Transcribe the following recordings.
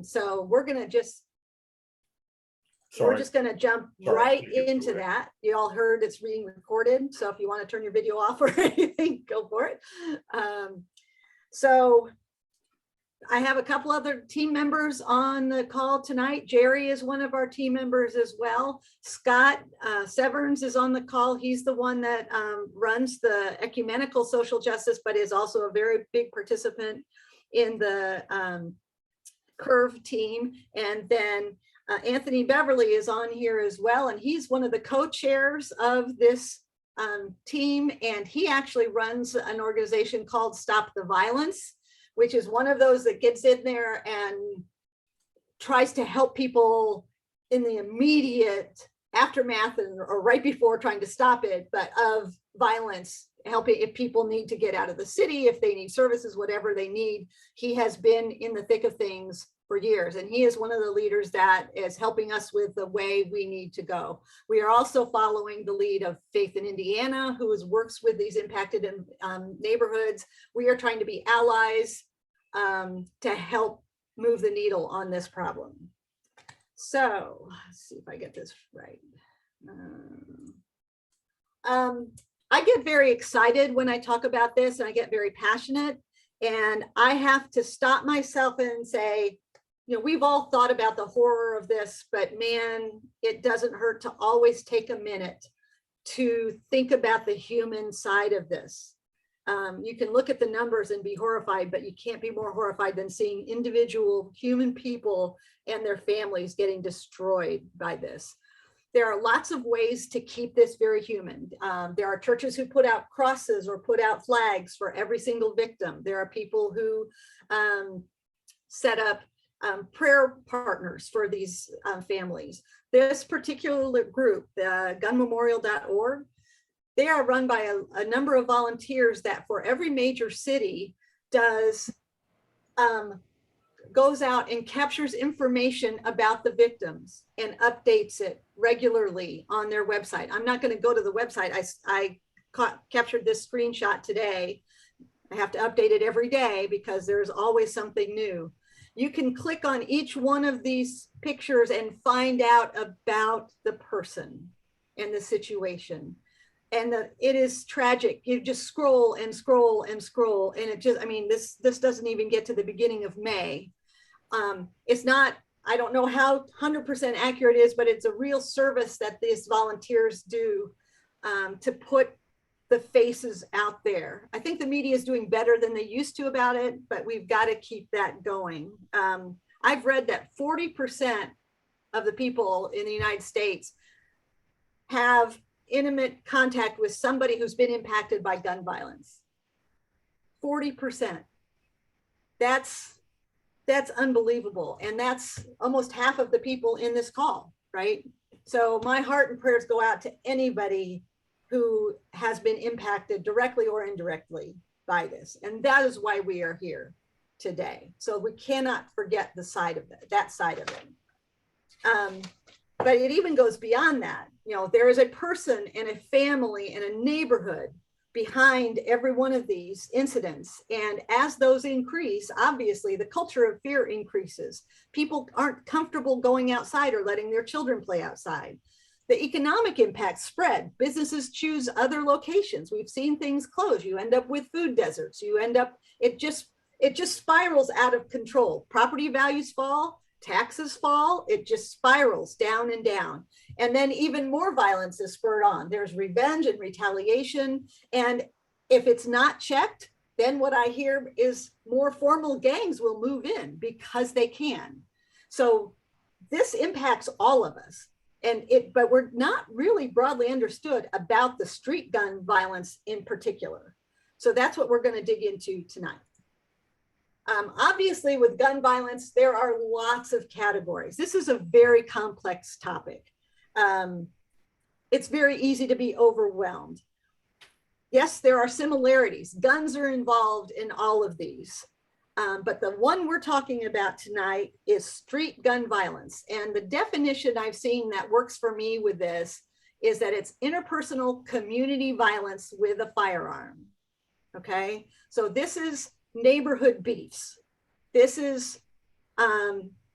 So we're going to just going to jump right into that. You all heard it's being recorded. So if you want to turn your video off or anything, go for it. So I have a couple other team members on the call tonight. Jerry is one of our team members as well. Scott Severns is on the call. He's the one that runs the ecumenical social justice, but is also a very big participant in the Curve team. And then Anthony Beverly is on here as well. And he's one of the co-chairs of this team. And he actually runs an organization called Stop the Violence, which is one of those that gets in there and tries to help people in the immediate aftermath or right before trying to stop it, but of violence, helping if people need to get out of the city, if they need services, whatever they need. He has been in the thick of things for years, and he is one of the leaders that is helping us with the way we need to go. We are also following the lead of Faith in Indiana, who works with these impacted neighborhoods. We are trying to be allies to help move the needle on this problem. So let's see if I get this right. I get very excited when I talk about this, and I get very passionate, and I have to stop myself and say, you know, we've all thought about the horror of this, but man, it doesn't hurt to always take a minute to think about the human side of this. You can look at the numbers and be horrified, but you can't be more horrified than seeing individual human people and their families getting destroyed by this. There are lots of ways to keep this very human. There are churches who put out crosses or put out flags for every single victim. There are people who set up prayer partners for these families. This particular group, the gunmemorial.org, they are run by a number of volunteers that for every major city goes out and captures information about the victims and updates it regularly on their website. I'm not going to go to the website. I captured this screenshot today. I have to update it every day because there's always something new. You can click on each one of these pictures and find out about the person and the situation. And it is tragic. You just scroll and scroll and scroll. And it just, I mean, this doesn't even get to the beginning of May. It's not, I don't know how 100% accurate it is, but it's a real service that these volunteers do to put the faces out there. I think the media is doing better than they used to about it, but we've got to keep that going. I've read that 40% of the people in the United States have intimate contact with somebody who's been impacted by gun violence. 40%. That's unbelievable. And that's almost half of the people in this call, right? So my heart and prayers go out to anybody who has been impacted directly or indirectly by this. And that is why we are here today. So we cannot forget the side of it, that side of it. But it even goes beyond that. You know, there is a person and a family and a neighborhood behind every one of these incidents. And as those increase, obviously the culture of fear increases. People aren't comfortable going outside or letting their children play outside. The economic impacts spread. Businesses choose other locations. We've seen things close. You end up with food deserts. You end up, it just spirals out of control. Property values fall, taxes fall, it just spirals down and down. And then even more violence is spurred on. There's revenge and retaliation. And if it's not checked, then what I hear is more formal gangs will move in because they can. So this impacts all of us. But we're not really broadly understood about the street gun violence in particular. So that's what we're going to dig into tonight. Obviously, with gun violence, there are lots of categories. This is a very complex topic. It's very easy to be overwhelmed. Yes, there are similarities. Guns are involved in all of these. But the one we're talking about tonight is street gun violence. And the definition I've seen that works for me with this is that it's interpersonal community violence with a firearm. Okay, so this is neighborhood beefs. This is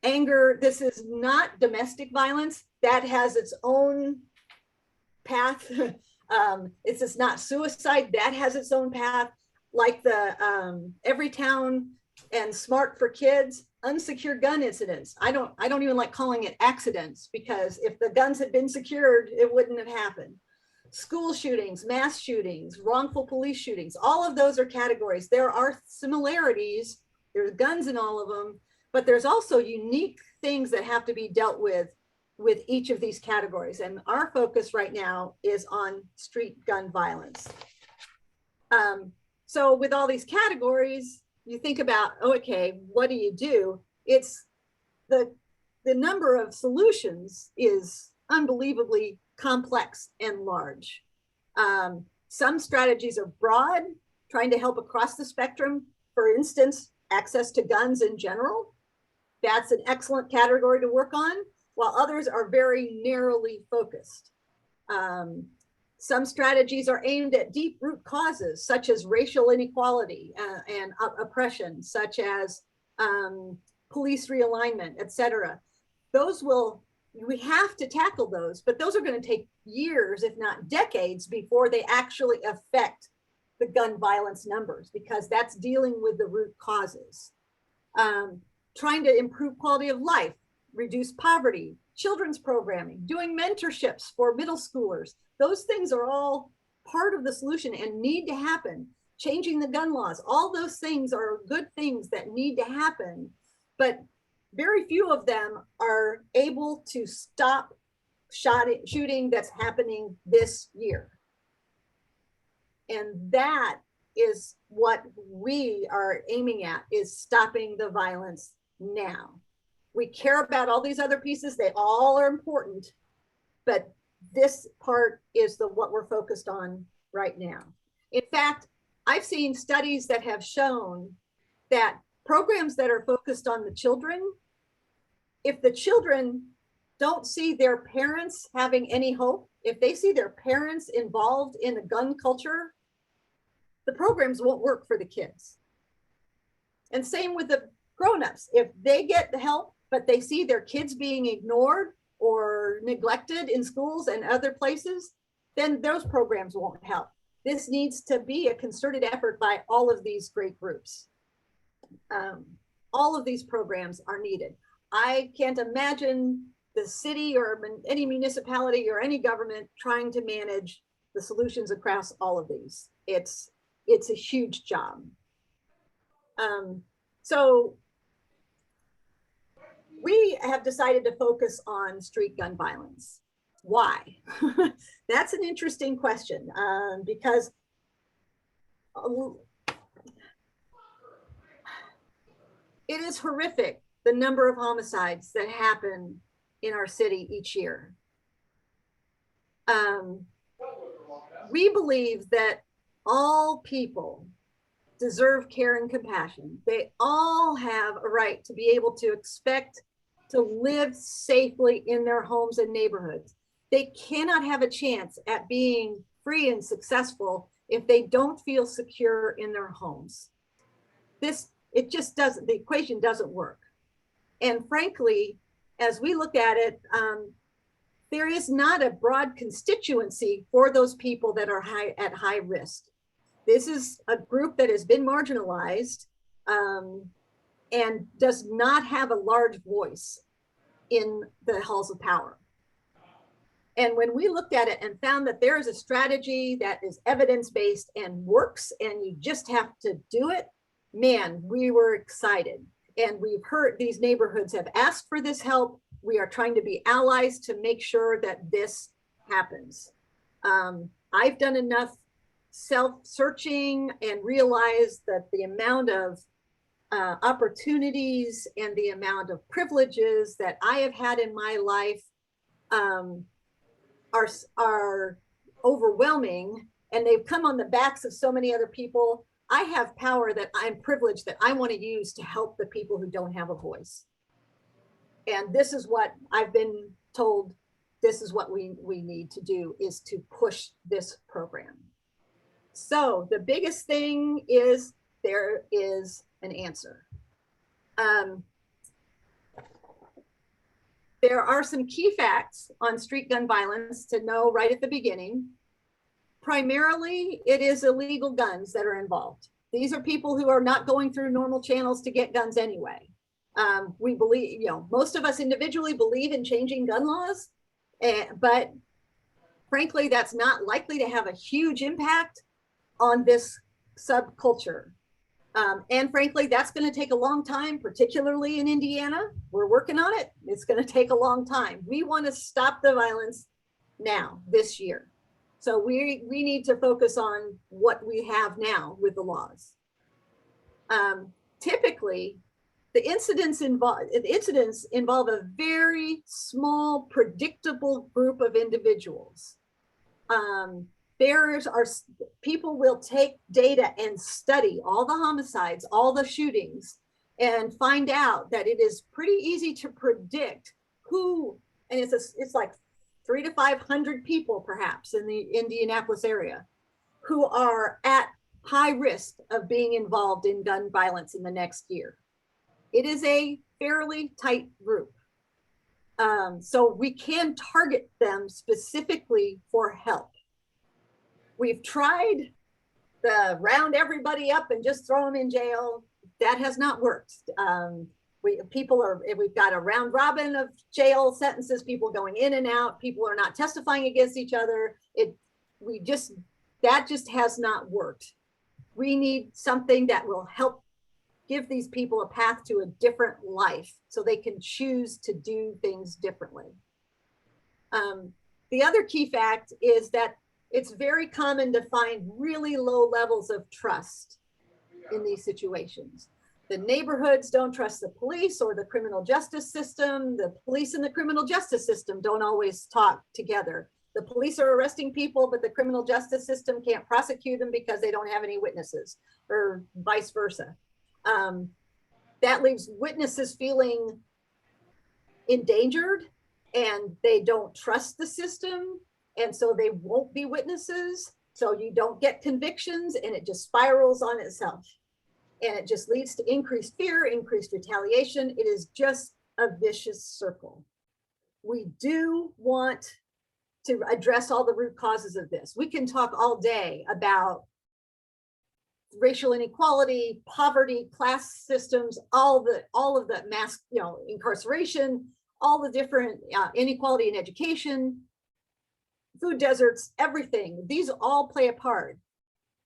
Anger, this is not domestic violence. That has its own path. It's just not suicide. That has its own path. Like the Everytown and Smart for Kids, unsecured gun incidents. I don't even like calling it accidents, because if the guns had been secured, it wouldn't have happened. School shootings, mass shootings, wrongful police shootings, all of those are categories. There are similarities. There's guns in all of them, but there's also unique things that have to be dealt with each of these categories. And our focus right now is on street gun violence. So with all these categories, you think about, oh, okay, what do? It's the number of solutions is unbelievably complex and large. Some strategies are broad, trying to help across the spectrum. For instance, access to guns in general. That's an excellent category to work on, while others are very narrowly focused. Some strategies are aimed at deep root causes, such as racial inequality and oppression, such as police realignment, et cetera. We have to tackle those, but those are going to take years, if not decades, before they actually affect the gun violence numbers, because that's dealing with the root causes. Trying to improve quality of life, reduce poverty, children's programming, doing mentorships for middle schoolers. Those things are all part of the solution and need to happen. Changing the gun laws, all those things are good things that need to happen, but very few of them are able to stop shooting that's happening this year. And that is what we are aiming at, is stopping the violence now. We care about all these other pieces. They all are important, but this part is what we're focused on right now. In fact, I've seen studies that have shown that programs that are focused on the children, if the children don't see their parents having any hope, if they see their parents involved in the gun culture, the programs won't work for the kids. And same with the grown-ups. If they get the help, but they see their kids being ignored or neglected in schools and other places, then those programs won't help. This needs to be a concerted effort by all of these great groups. All of these programs are needed. I can't imagine the city or any municipality or any government trying to manage the solutions across all of these. It's a huge job. So we have decided to focus on street gun violence. Why? That's an interesting question, because it is horrific, the number of homicides that happen in our city each year. We believe that all people deserve care and compassion. They all have a right to be able to expect to live safely in their homes and neighborhoods. They cannot have a chance at being free and successful if they don't feel secure in their homes. It just doesn't, the equation doesn't work. And frankly, as we look at it, there is not a broad constituency for those people that are at high risk. This is a group that has been marginalized and does not have a large voice in the halls of power. And when we looked at it and found that there is a strategy that is evidence-based and works, and you just have to do it, man, we were excited. And we've heard these neighborhoods have asked for this help. We are trying to be allies to make sure that this happens. I've done enough self-searching and realized that the amount of opportunities and the amount of privileges that I have had in my life are overwhelming, and they've come on the backs of so many other people. I have power that I'm privileged that I want to use to help the people who don't have a voice. And this is what I've been told, this is what we need to do, is to push this program. So the biggest thing is there is an answer. there are some key facts on street gun violence to know right at the beginning. Primarily, it is illegal guns that are involved. These are people who are not going through normal channels to get guns anyway. We believe, most of us individually believe in changing gun laws, but frankly, that's not likely to have a huge impact on this subculture. And frankly, that's going to take a long time, particularly in Indiana. We're working on it. It's going to take a long time. We want to stop the violence now, this year. So we need to focus on what we have now with the laws. Typically, the incidents involve a very small, predictable group of individuals. People will take data and study all the homicides, all the shootings, and find out that it is pretty easy to predict who, and it's like 300 to 500 people perhaps in the Indianapolis area who are at high risk of being involved in gun violence in the next year. It is a fairly tight group. So we can target them specifically for help. We've tried the round everybody up and just throw them in jail. That has not worked. We've got a round robin of jail sentences, people going in and out, people are not testifying against each other. That just has not worked. We need something that will help give these people a path to a different life so they can choose to do things differently. The other key fact is that it's very common to find really low levels of trust in these situations. The neighborhoods don't trust the police or the criminal justice system. The police and the criminal justice system don't always talk together. The police are arresting people, but the criminal justice system can't prosecute them because they don't have any witnesses, or vice versa. That leaves witnesses feeling endangered, and they don't trust the system, and so they won't be witnesses. So you don't get convictions, and it just spirals on itself. And it just leads to increased fear, increased retaliation. It is just a vicious circle. We do want to address all the root causes of this. We can talk all day about racial inequality, poverty, class systems, all of the mass, incarceration, all the different inequality in education, food deserts, everything. These all play a part.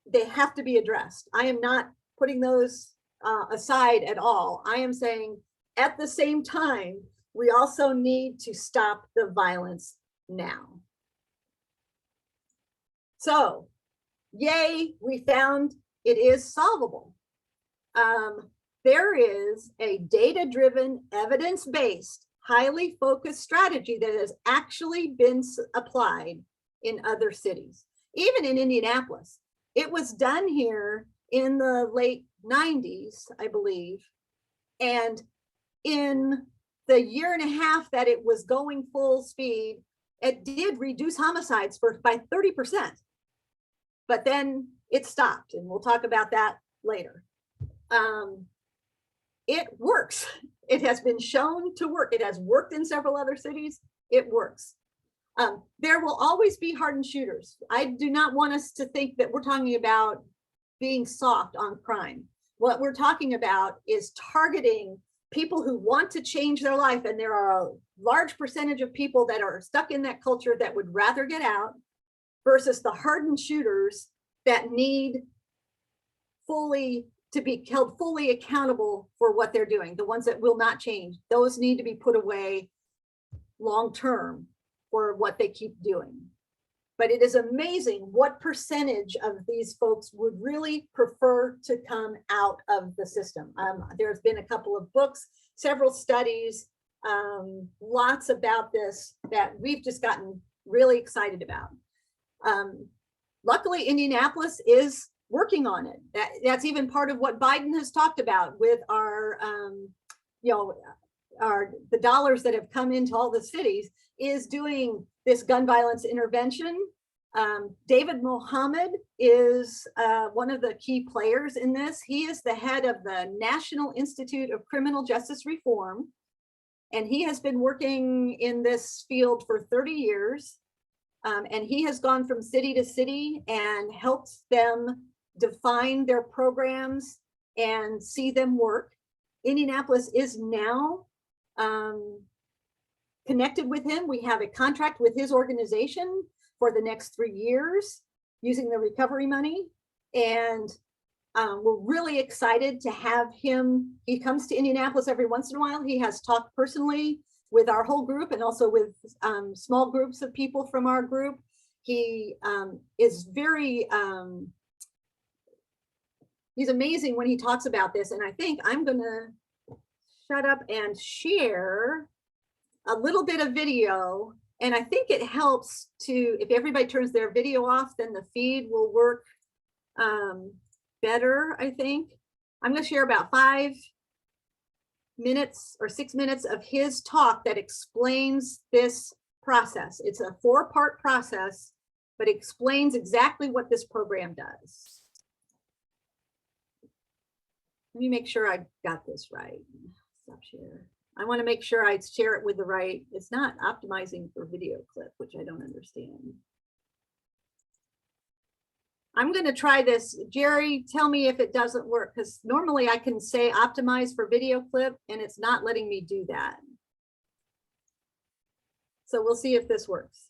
They have to be addressed. I am not putting those aside at all. I am saying at the same time, we also need to stop the violence now. So, yay, we found it is solvable. There is a data-driven, evidence-based, highly focused strategy that has actually been applied in other cities, even in Indianapolis. It was done here in the late 90s, I believe. And in the year and a half that it was going full speed, it did reduce homicides by 30%. But then it stopped, and we'll talk about that later. It works. It has been shown to work. It has worked in several other cities. It works. There will always be hardened shooters. I do not want us to think that we're talking about being soft on crime. What we're talking about is targeting people who want to change their life, and there are a large percentage of people that are stuck in that culture that would rather get out, versus the hardened shooters that need to be held fully accountable for what they're doing. The ones that will not change, those need to be put away long-term for what they keep doing. But it is amazing what percentage of these folks would really prefer to come out of the system. There's been a couple of books, several studies, lots about this that we've just gotten really excited about. Luckily, Indianapolis is working on it. That's even part of what Biden has talked about with our, the dollars that have come into all the cities, is doing this gun violence intervention. David Mohammed is one of the key players in this. He is the head of the National Institute of Criminal Justice Reform. And he has been working in this field for 30 years. And he has gone from city to city and helped them define their programs and see them work. Indianapolis is now connected with him. We have a contract with his organization for the next 3 years using the recovery money. And we're really excited to have him. He comes to Indianapolis every once in a while. He has talked personally with our whole group and also with small groups of people from our group. He is very, he's amazing when he talks about this. And I think I'm gonna shut up and share a little bit of video. And I think it helps to, if everybody turns their video off, then the feed will work better, I think. I'm gonna share about 5 minutes or 6 minutes of his talk that explains this process. It's a 4-part process, but explains exactly what this program does. Let me make sure I got this right. Stop share. I want to make sure I share it with the right. It's not optimizing for video clip, which I don't understand. I'm going to try this. Jerry, tell me if it doesn't work, because normally I can say optimize for video clip and it's not letting me do that. So we'll see if this works.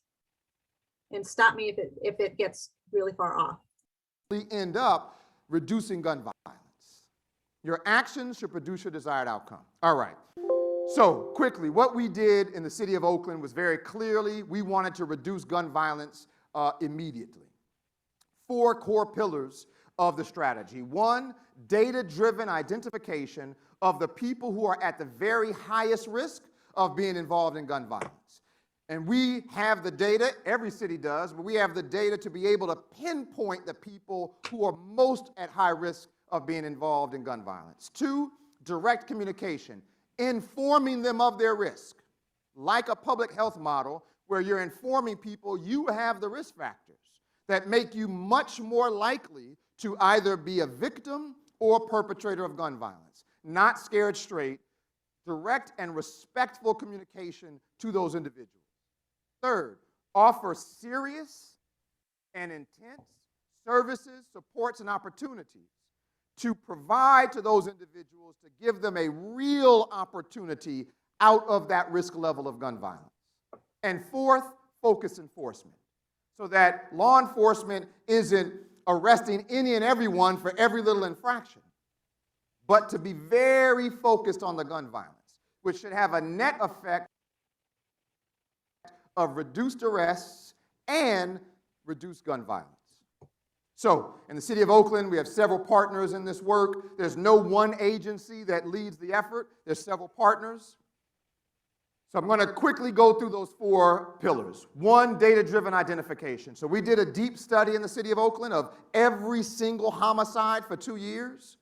And stop me if it gets really far off. We end up reducing gun violence. Your actions should produce your desired outcome. All right. So quickly, what we did in the city of Oakland was very clearly, we wanted to reduce gun violence immediately. 4 core pillars of the strategy. 1, data-driven identification of the people who are at the very highest risk of being involved in gun violence. And we have the data, every city does, but we have the data to be able to pinpoint the people who are most at high risk of being involved in gun violence. 2, direct communication, informing them of their risk. Like a public health model where you're informing people you have the risk factors that make you much more likely to either be a victim or perpetrator of gun violence. Not scared straight, direct and respectful communication to those individuals. 3rd, offer serious and intense services, supports, and opportunities to provide to those individuals to give them a real opportunity out of that risk level of gun violence. And 4th, focus enforcement, so that law enforcement isn't arresting any and everyone for every little infraction, but to be very focused on the gun violence, which should have a net effect of reduced arrests and reduced gun violence. So, in the city of Oakland, we have several partners in this work. There's no one agency that leads the effort. There's several partners. So I'm going to quickly go through those 4 pillars. 1, data-driven identification. So we did a deep study in the city of Oakland of every single homicide for 2 years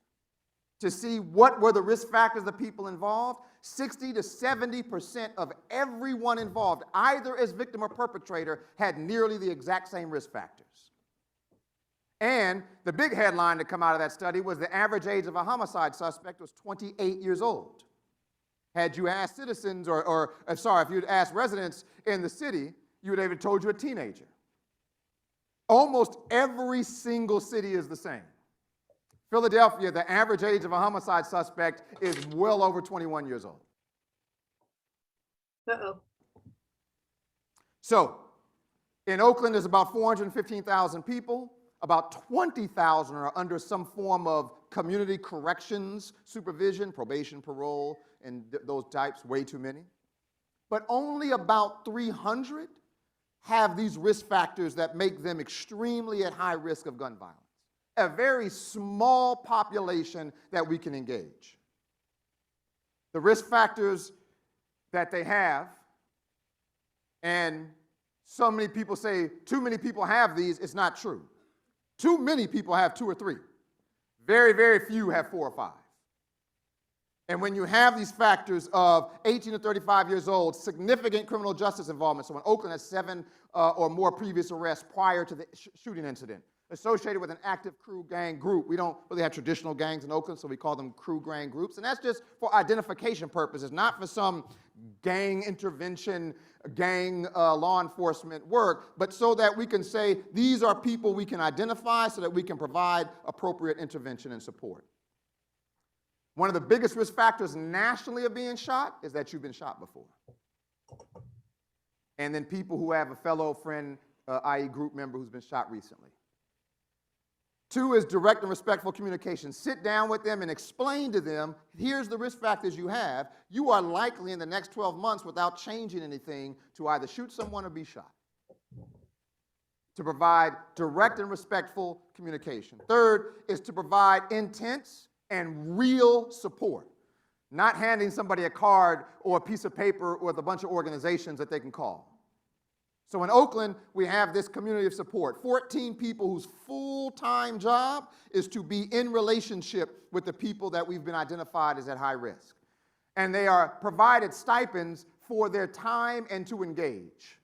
to see what were the risk factors of the people involved. 60 to 70% of everyone involved, either as victim or perpetrator, had nearly the exact same risk factors. And the big headline to come out of that study was the average age of a homicide suspect was 28 years old. Had you asked citizens, if you'd asked residents in the city, you would have told you a teenager. Almost every single city is the same. Philadelphia, the average age of a homicide suspect is well over 21 years old. Uh-oh. So, in Oakland, there's about 415,000 people. About 20,000 are under some form of community corrections, supervision, probation, parole, and those types, way too many. But only about 300 have these risk factors that make them extremely at high risk of gun violence. A very small population that we can engage. The risk factors that they have, and so many people say too many people have these, it's not true. Too many people have 2 or 3. Very, very few have 4 or 5. And when you have these factors of 18 to 35 years old, significant criminal justice involvement, so in Oakland has 7 or more previous arrests prior to the shooting incident. associated with an active crew gang group. We don't really have traditional gangs in Oakland, so we call them crew gang groups. And that's just for identification purposes, not for some gang intervention, gang law enforcement work, but so that we can say these are people we can identify so that we can provide appropriate intervention and support. One of the biggest risk factors nationally of being shot is that you've been shot before. And then people who have a fellow friend, i.e. group member who's been shot recently. 2 is direct and respectful communication. Sit down with them and explain to them, here's the risk factors you have. You are likely in the next 12 months, without changing anything, to either shoot someone or be shot. To provide direct and respectful communication. 3rd is to provide intense and real support. Not handing somebody a card or a piece of paper with a bunch of organizations that they can call. So in Oakland, we have this community of support, 14 people whose full-time job is to be in relationship with the people that we've been identified as at high risk. And they are provided stipends for their time and to engage.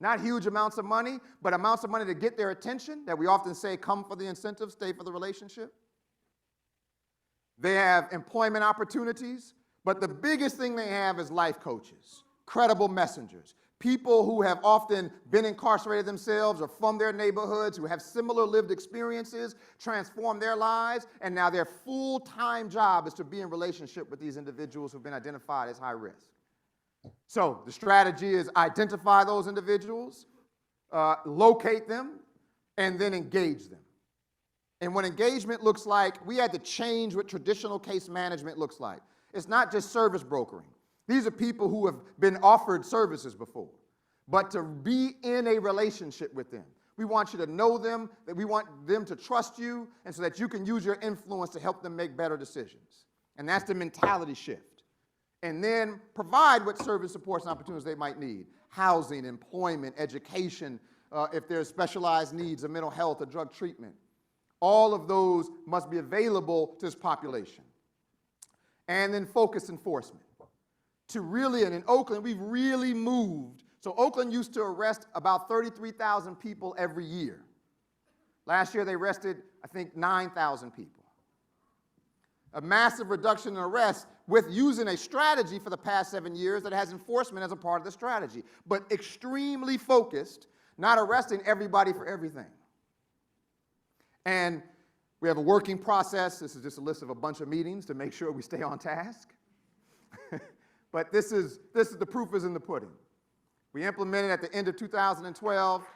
Not huge amounts of money, but amounts of money to get their attention, that we often say come for the incentive, stay for the relationship. They have employment opportunities, but the biggest thing they have is life coaches, credible messengers. People who have often been incarcerated themselves or from their neighborhoods, who have similar lived experiences, transform their lives, and now their full-time job is to be in relationship with these individuals who've been identified as high risk. So the strategy is identify those individuals, locate them, and then engage them. And what engagement looks like, we had to change what traditional case management looks like. It's not just service brokering. These are people who have been offered services before, but to be in a relationship with them. We want you to know them, that we want them to trust you, and so that you can use your influence to help them make better decisions. And that's the mentality shift. And then provide what service supports and opportunities they might need. Housing, employment, education, if there's specialized needs of mental health or drug treatment. All of those must be available to this population. And then focus enforcement. To really, and in Oakland, we've really moved. So Oakland used to arrest about 33,000 people every year. Last year, they arrested, I think, 9,000 people. A massive reduction in arrests with using a strategy for the past 7 years that has enforcement as a part of the strategy, but extremely focused, not arresting everybody for everything. And we have a working process. This is just a list of a bunch of meetings to make sure we stay on task. But this is the proof is in the pudding. We implemented at the end of 2012.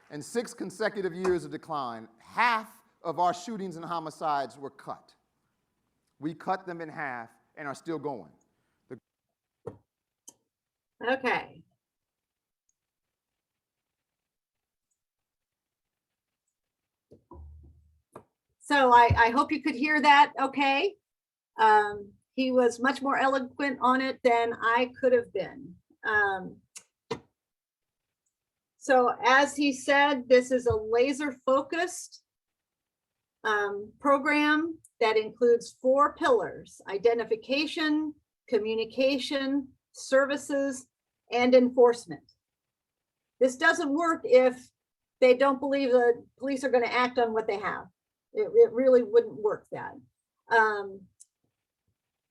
And 6 consecutive years of decline, half of our shootings and homicides were cut. We cut them in half and are still going. Okay. So I hope you could hear that okay. He was much more eloquent on it than I could have been. So as he said, this is a laser focused program that includes 4 pillars: identification, communication, services, and enforcement. This doesn't work if they don't believe the police are going to act on what they have. It really wouldn't work that.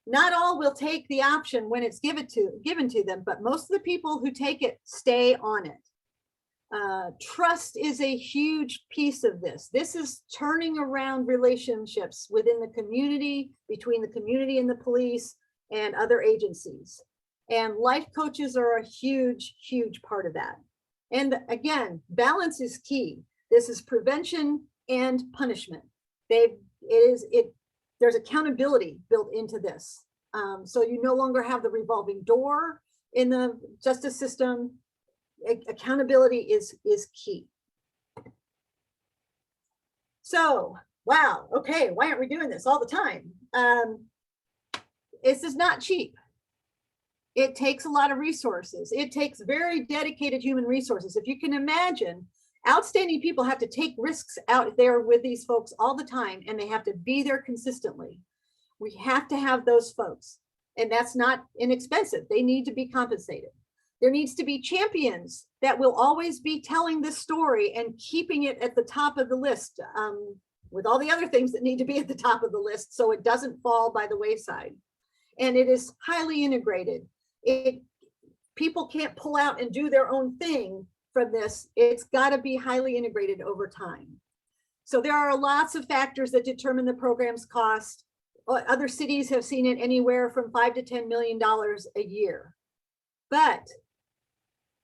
Not all will take the option when it's given to them, but most of the people who take it stay on it. Trust is a huge piece of this. This is turning around relationships within the community, between the community and the police and other agencies. And life coaches are a huge, huge part of that. And again, balance is key. This is prevention and punishment. There's accountability built into this. So you no longer have the revolving door in the justice system. Accountability is key. So, wow, okay, why aren't we doing this all the time? This is not cheap. It takes a lot of resources. It takes very dedicated human resources. If you can imagine, outstanding people have to take risks out there with these folks all the time, and they have to be there consistently. We have to have those folks, and that's not inexpensive. They need to be compensated. There needs to be champions that will always be telling this story and keeping it at the top of the list, with all the other things that need to be at the top of the list so it doesn't fall by the wayside. And it is highly integrated. People can't pull out and do their own thing from this. It's got to be highly integrated over time. So there are lots of factors that determine the program's cost. Other cities have seen it anywhere from $5 to $10 million a year. But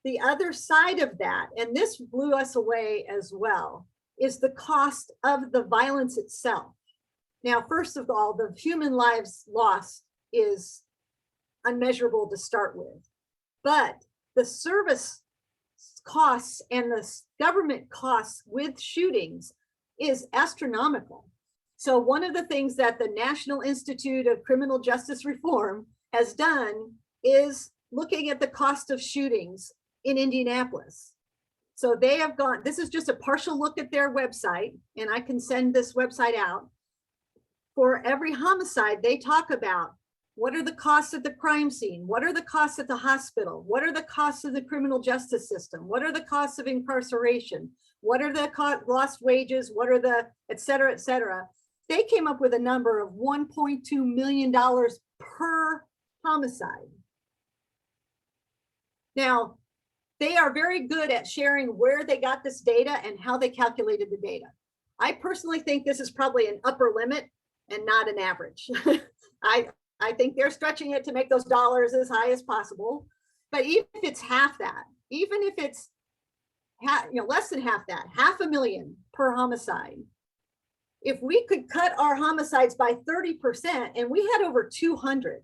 the other side of that, and this blew us away as well, is the cost of the violence itself. Now, first of all, the human lives lost is unmeasurable to start with, but the service costs and the government costs with shootings is astronomical. So one of the things that the National Institute of Criminal Justice Reform has done is looking at the cost of shootings in Indianapolis. So they have gone, this is just a partial look at their website, and I can send this website out. For every homicide, they talk about what are the costs at the crime scene? What are the costs at the hospital? What are the costs of the criminal justice system? What are the costs of incarceration? What are the lost wages? What are the et cetera, et cetera? They came up with a number of $1.2 million per homicide. Now, they are very good at sharing where they got this data and how they calculated the data. I personally think this is probably an upper limit and not an average. I think they're stretching it to make those dollars as high as possible. But even if it's half that, even if it's less than half that, $500,000 per homicide, if we could cut our homicides by 30%, and we had over 200.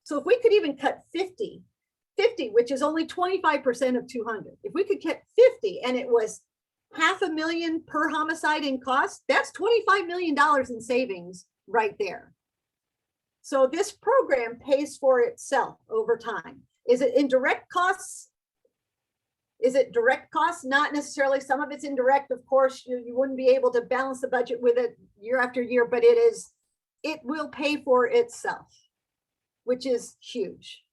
So if we could even cut 50, which is only 25% of 200, if we could cut 50 and it was $500,000 per homicide in cost, that's $25 million in savings right there. So this program pays for itself over time. Is it indirect costs? Is it direct costs? Not necessarily. Some of it's indirect. Of course, you wouldn't be able to balance the budget with it year after year, but it will pay for itself, which is huge.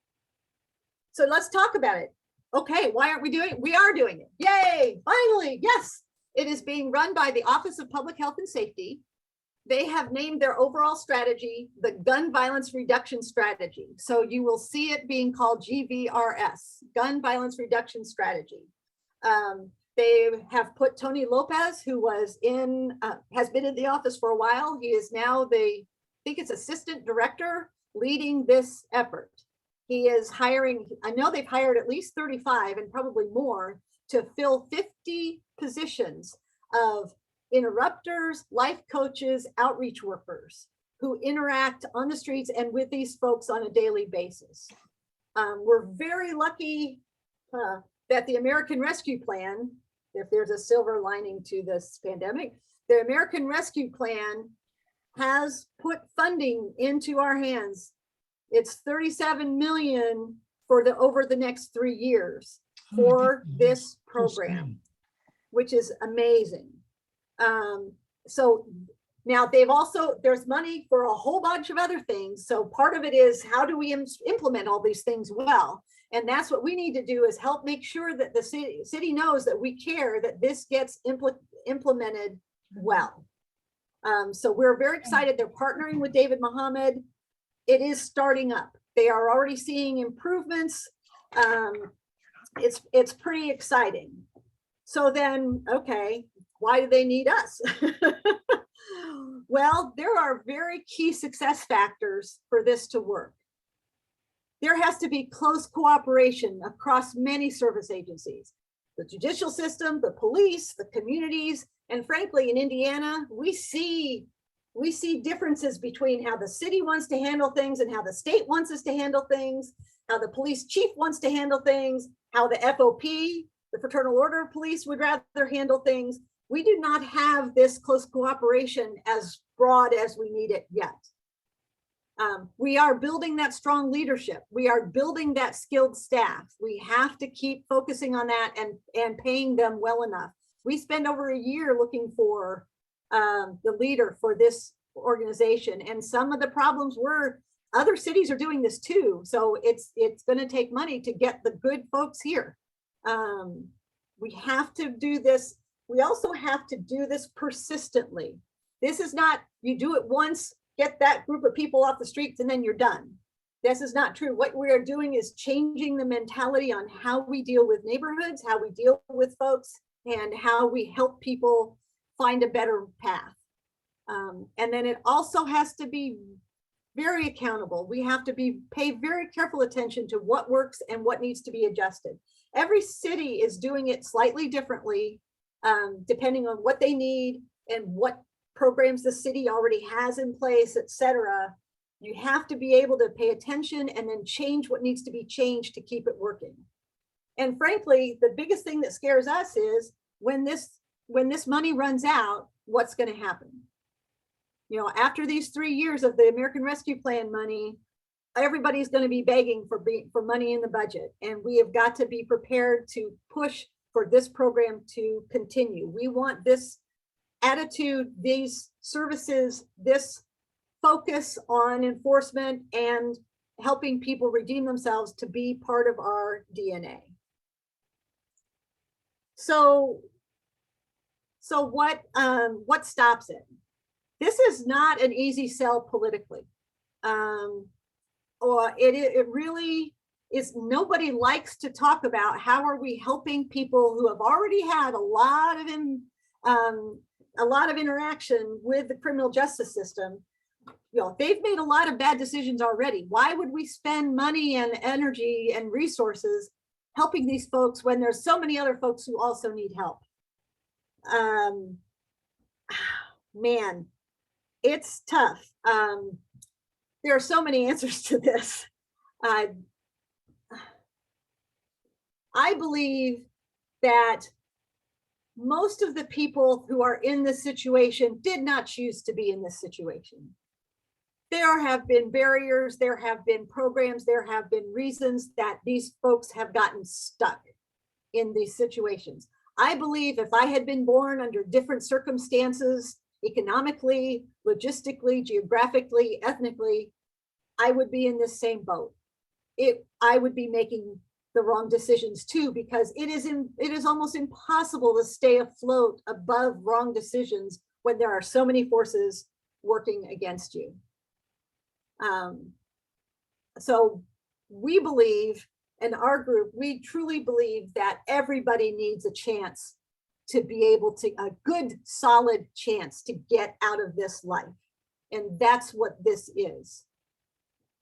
So let's talk about it. Okay, why aren't we doing it? We are doing it. Yay, finally, yes. It is being run by the Office of Public Health and Safety. They have named their overall strategy the Gun Violence Reduction Strategy. So you will see it being called GVRS, Gun Violence Reduction Strategy. They have put Tony Lopez, who was has been in the office for a while. He is now I think it's assistant director leading this effort. He is hiring, I know they've hired at least 35 and probably more to fill 50 positions of interrupters, life coaches, outreach workers who interact on the streets and with these folks on a daily basis. We're very lucky that the American Rescue Plan, if there's a silver lining to this pandemic, the American Rescue Plan has put funding into our hands. It's $37 million for over the next 3 years for this program, which is amazing. So now there's money for a whole bunch of other things. So part of it is, how do we implement all these things well? And that's what we need to do, is help make sure that the city knows that we care, that this gets implemented well. So we're very excited. They're partnering with David Mohammed. It is starting up. They are already seeing improvements. It's pretty exciting. So then, okay, why do they need us? Well, there are very key success factors for this to work. There has to be close cooperation across many service agencies, the judicial system, the police, the communities, and frankly, in Indiana, we see differences between how the city wants to handle things and how the state wants us to handle things, how the police chief wants to handle things, how the FOP, the Fraternal Order of Police, would rather handle things. We do not have this close cooperation as broad as we need it yet. We are building that strong leadership. We are building that skilled staff. We have to keep focusing on that and paying them well enough. We spend over a year looking for the leader for this organization. And some of the problems were other cities are doing this too. So it's going to take money to get the good folks here. We have to do this. We also have to do this persistently. This is not, you do it once, get that group of people off the streets, and then you're done. This is not true. What we are doing is changing the mentality on how we deal with neighborhoods, how we deal with folks, and how we help people find a better path. And then it also has to be very accountable. We have to pay very careful attention to what works and what needs to be adjusted. Every city is doing it slightly differently, depending on what they need and what programs the city already has in place, et cetera. You have to be able to pay attention and then change what needs to be changed to keep it working. And frankly, the biggest thing that scares us is when this money runs out, what's going to happen? You know, after these 3 years of the American Rescue Plan money, everybody's going to be begging for money in the budget. And we have got to be prepared to push for this program to continue. We want this attitude, these services, this focus on enforcement and helping people redeem themselves to be part of our DNA. So what stops it? This is not an easy sell politically. Or it really is. Nobody likes to talk about how are we helping people who have already had a lot of interaction with the criminal justice system. You know, they've made a lot of bad decisions already. Why would we spend money and energy and resources helping these folks when there's so many other folks who also need help? Man, it's tough. There are so many answers to this. I believe that most of the people who are in this situation did not choose to be in this situation. There have been barriers, there have been programs, there have been reasons that these folks have gotten stuck in these situations. I believe if I had been born under different circumstances, economically, logistically, geographically, ethnically, I would be in this same boat. I would be making the wrong decisions too, because it is almost impossible to stay afloat above wrong decisions when there are so many forces working against you. So we believe, in our group, we truly believe that everybody needs a chance to be able to, a good, solid chance to get out of this life. And that's what this is.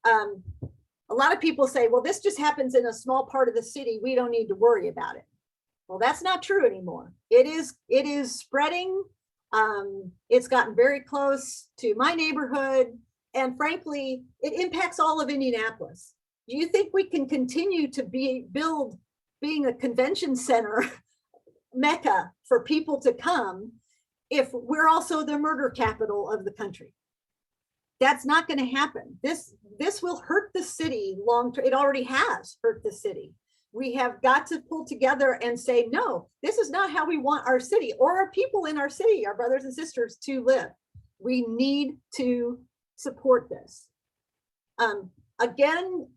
A lot of people say, well, this just happens in a small part of the city. We don't need to worry about it. Well, that's not true anymore. It is spreading. It's gotten very close to my neighborhood. And frankly, it impacts all of Indianapolis. Do you think we can continue to being a convention center mecca for people to come if we're also the murder capital of the country? That's not going to happen. This will hurt the city long term. It already has hurt the city. We have got to pull together and say, no, this is not how we want our city or our people in our city, our brothers and sisters, to live. We need to support this. Again,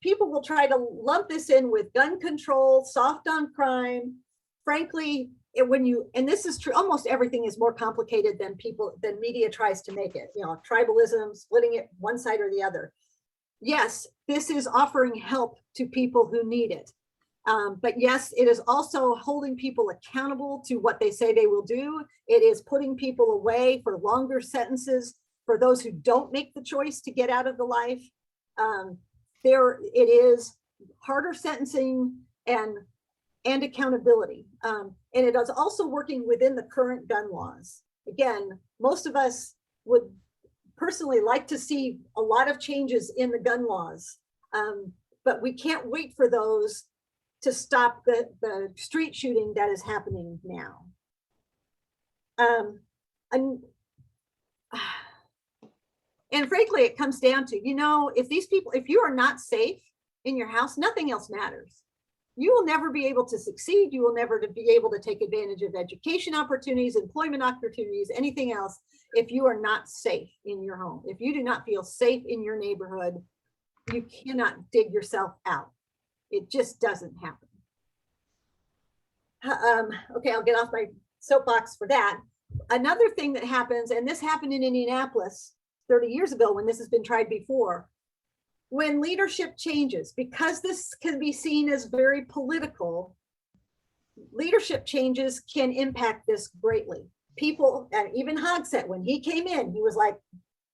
people will try to lump this in with gun control, soft on crime. Frankly, and this is true, almost everything is more complicated than media tries to make it. You know, tribalism, splitting it one side or the other. Yes, this is offering help to people who need it. But yes, it is also holding people accountable to what they say they will do. It is putting people away for longer sentences for those who don't make the choice to get out of the life. It is harder sentencing and accountability. And it is also working within the current gun laws. Again, most of us would personally like to see a lot of changes in the gun laws, but we can't wait for those to stop the street shooting that is happening now. And frankly, it comes down to, if you are not safe in your house, nothing else matters. you will never be able to succeed. You will never be able to take advantage of education opportunities, employment opportunities, anything else, if you are not safe in your home. If you do not feel safe in your neighborhood, you cannot dig yourself out. It just doesn't happen. Okay, I'll get off my soapbox for that. Another thing that happens, and this happened in Indianapolis 30 years ago when this has been tried before, when leadership changes, because this can be seen as very political, leadership changes can impact this greatly. People, and even Hogsett, when he came in, he was like,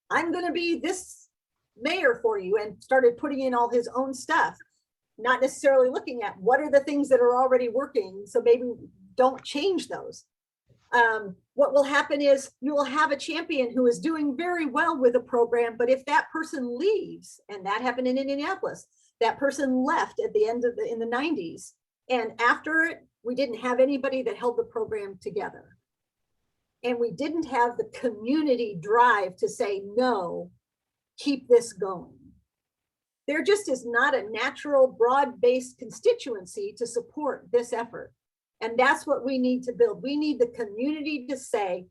I'm going to be this mayor for you, and started putting in all his own stuff, not necessarily looking at what are the things that are already working, so maybe don't change those. What will happen is you will have a champion who is doing very well with a program, but if that person leaves, and that happened in Indianapolis, that person left at the end of in the 90s, and after it, we didn't have anybody that held the program together. And we didn't have the community drive to say, no, keep this going. There just is not a natural broad-based constituency to support this effort. And that's what we need to build. We need the community to say,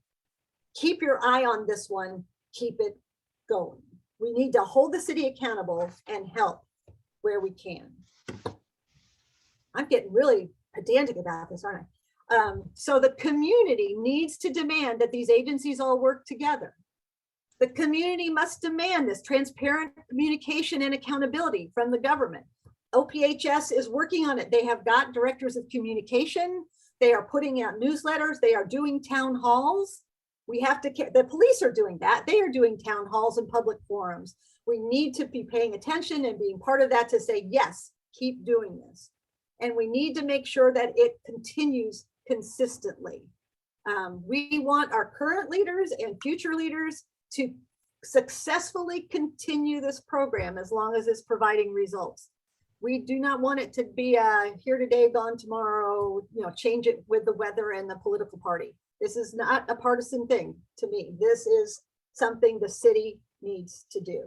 keep your eye on this one, keep it going. We need to hold the city accountable and help where we can. I'm getting really pedantic about this, aren't I? So the community needs to demand that these agencies all work together. The community must demand this transparent communication and accountability from the government. OPHS is working on it. They have got directors of communication. They are putting out newsletters. They are doing town halls. We have to, the police are doing that. They are doing town halls and public forums. We need to be paying attention and being part of that to say, yes, keep doing this. And we need to make sure that it continues consistently. We want our current leaders and future leaders to successfully continue this program as long as it's providing results. We do not want it to be here today, gone tomorrow, change it with the weather and the political party. This is not a partisan thing to me. This is something the city needs to do.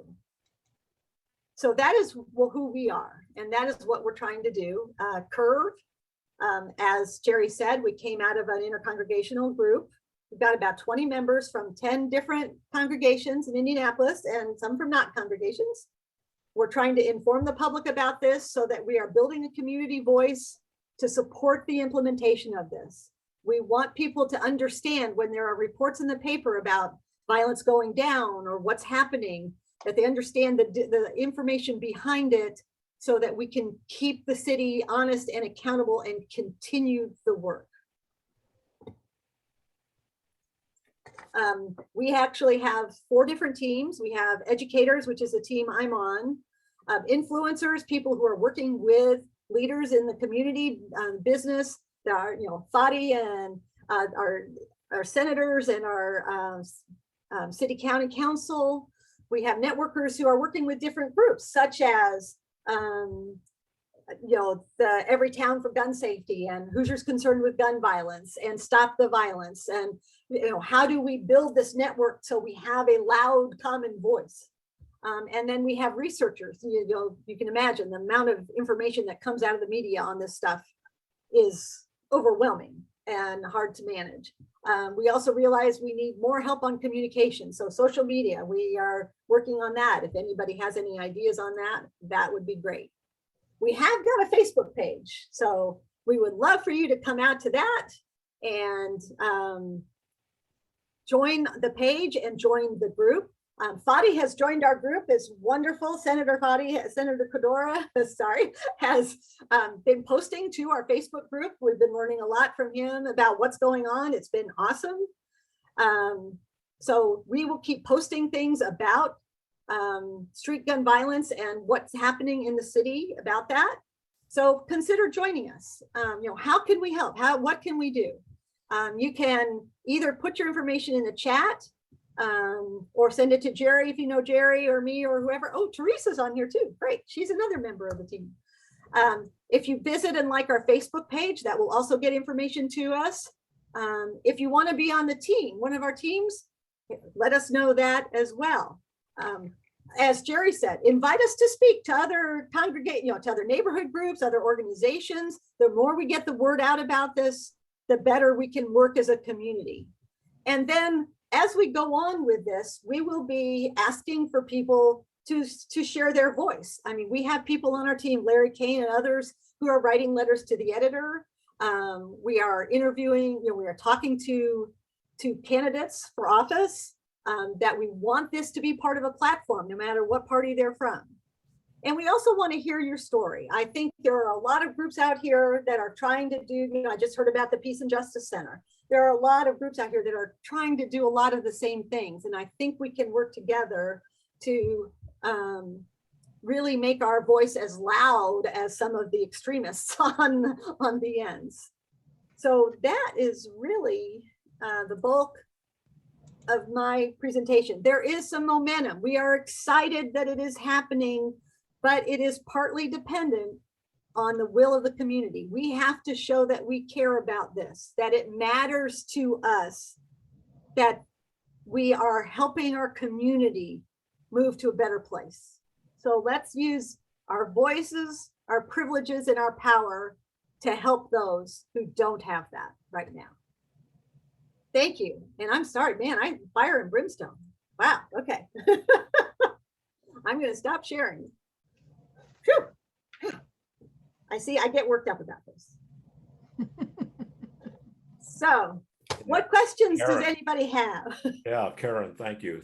So that is who we are, and that is what we're trying to do. Curve, as Jerry said, we came out of an intercongregational group. We've got about 20 members from 10 different congregations in Indianapolis and some from not congregations. We're trying to inform the public about this so that we are building a community voice to support the implementation of this. We want people to understand when there are reports in the paper about violence going down or what's happening, that they understand the information behind it so that we can keep the city honest and accountable and continue the work. We actually have 4 different teams. We have educators, which is a team I'm on, influencers, people who are working with leaders in the community, business, Fadi and our senators and our city county council. We have networkers who are working with different groups, such as the Every Town for Gun Safety and Hoosiers Concerned with Gun Violence and Stop the Violence. And how do we build this network so we have a loud common voice? And then we have researchers. You can imagine the amount of information that comes out of the media on this stuff is overwhelming and hard to manage. We also realize we need more help on communication. So social media, we are working on that. If anybody has any ideas on that, that would be great. We have got a Facebook page. So we would love for you to come out to that and join the page and join the group. Fadi has joined our group. It's wonderful. Senator Fadi, Senator Kodora, has been posting to our Facebook group. We've been learning a lot from him about what's going on. It's been awesome. So we will keep posting things about street gun violence and what's happening in the city about that. So consider joining us. How can we help? What can we do? You can either put your information in the chat or send it to Jerry if you know Jerry or me or whoever. Oh, Teresa's on here too. Great. She's another member of the team. If you visit and like our Facebook page, that will also get information to us. If you want to be on the team, one of our teams, let us know that as well. as Jerry said, invite us to speak to other to other neighborhood groups, other organizations. The more we get the word out about this, the better we can work as a community. And then as we go on with this, we will be asking for people to share their voice. I mean, we have people on our team, Larry Kane and others, who are writing letters to the editor. We are interviewing, we are talking to candidates for office, that we want this to be part of a platform, no matter what party they're from. And we also want to hear your story. I think there are a lot of groups out here that are trying to do, I just heard about the Peace and Justice Center. There are a lot of groups out here that are trying to do a lot of the same things. And I think we can work together to really make our voice as loud as some of the extremists on the ends. So that is really the bulk of my presentation. There is some momentum. We are excited that it is happening, but it is partly dependent on the will of the community. We have to show that we care about this, that it matters to us, that we are helping our community move to a better place. So let's use our voices, our privileges, and our power to help those who don't have that right now. Thank you. And I'm sorry, man, I'm fire and brimstone. Wow, okay. I'm gonna stop sharing. Whew. I see, I get worked up about this. So, what questions does anybody have? Yeah, Karen, thank you.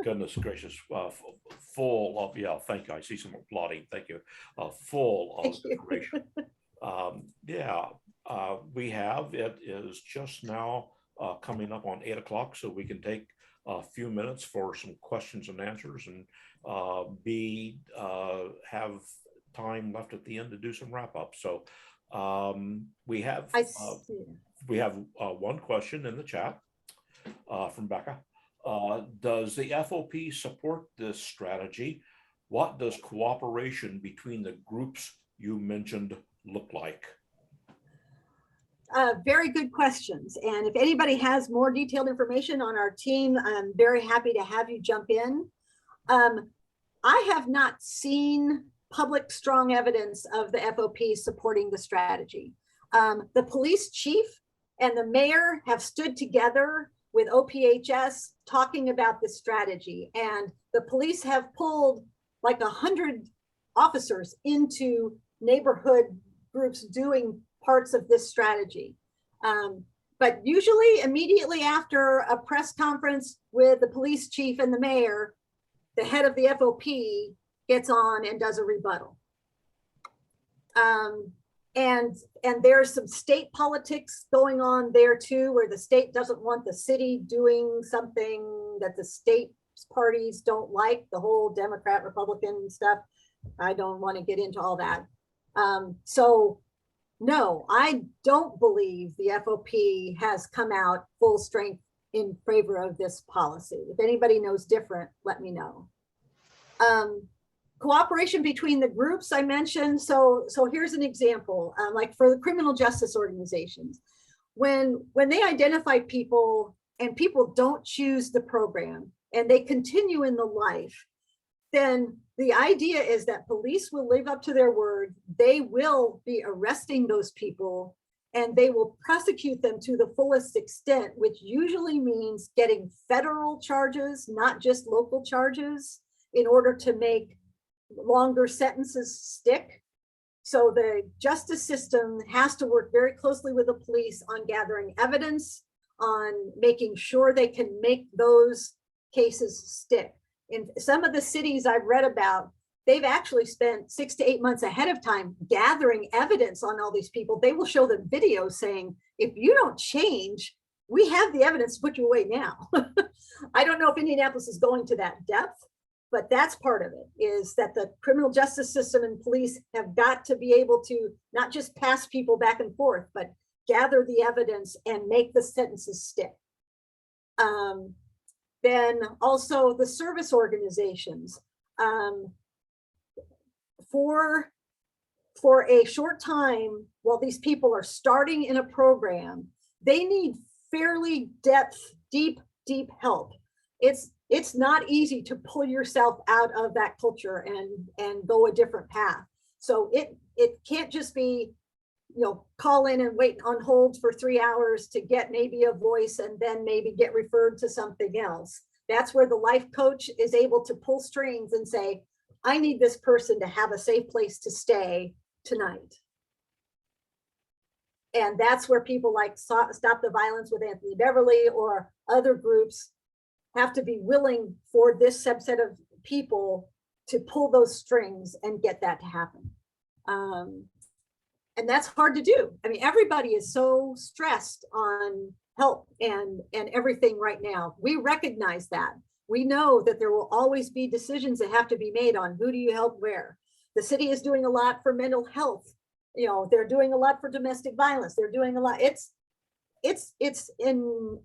Goodness gracious, full of, yeah, thank you. I see some applauding, thank you. Full of information. We have, it is just now coming up on 8 o'clock, so we can take a few minutes for some questions and answers, and have time left at the end to do some wrap up. So we have one question in the chat from Becca. Does the FOP support this strategy? What does cooperation between the groups you mentioned look like? Very good questions. And if anybody has more detailed information on our team, I'm very happy to have you jump in. I have not seen public strong evidence of the FOP supporting the strategy. The police chief and the mayor have stood together with OPHS talking about this strategy, and the police have pulled like 100 officers into neighborhood groups doing parts of this strategy. But usually immediately after a press conference with the police chief and the mayor, the head of the FOP gets on and does a rebuttal. And there's some state politics going on there too, where the state doesn't want the city doing something that the state parties don't like, the whole Democrat, Republican stuff. I don't want to get into all that. So no, I don't believe the FOP has come out full strength in favor of this policy. If anybody knows different, let me know. Cooperation between the groups I mentioned. So here's an example, like for the criminal justice organizations, when they identify people and people don't choose the program and they continue in the life, then the idea is that police will live up to their word. They will be arresting those people and they will prosecute them to the fullest extent, which usually means getting federal charges, not just local charges, in order to make longer sentences stick. So the justice system has to work very closely with the police on gathering evidence, on making sure they can make those cases stick. In some of the cities I've read about, they've actually spent 6 to 8 months ahead of time gathering evidence on all these people. They will show them videos saying, if you don't change, we have the evidence to put you away now. I don't know if Indianapolis is going to that depth, but that's part of it, is that the criminal justice system and police have got to be able to not just pass people back and forth, but gather the evidence and make the sentences stick. Then also the service organizations. For a short time, while these people are starting in a program, they need fairly deep help. It's it's not easy to pull yourself out of that culture and go a different path. So it can't just be, call in and wait on hold for 3 hours to get maybe a voice and then maybe get referred to something else. That's where the life coach is able to pull strings and say, I need this person to have a safe place to stay tonight. And that's where people like Stop the Violence with Anthony Beverly or other groups have to be willing for this subset of people to pull those strings and get that to happen. And that's hard to do. I mean, everybody is so stressed on help and everything right now. We recognize that. We know that there will always be decisions that have to be made on who do you help where. The city is doing a lot for mental health. They're doing a lot for domestic violence. They're doing a lot. It's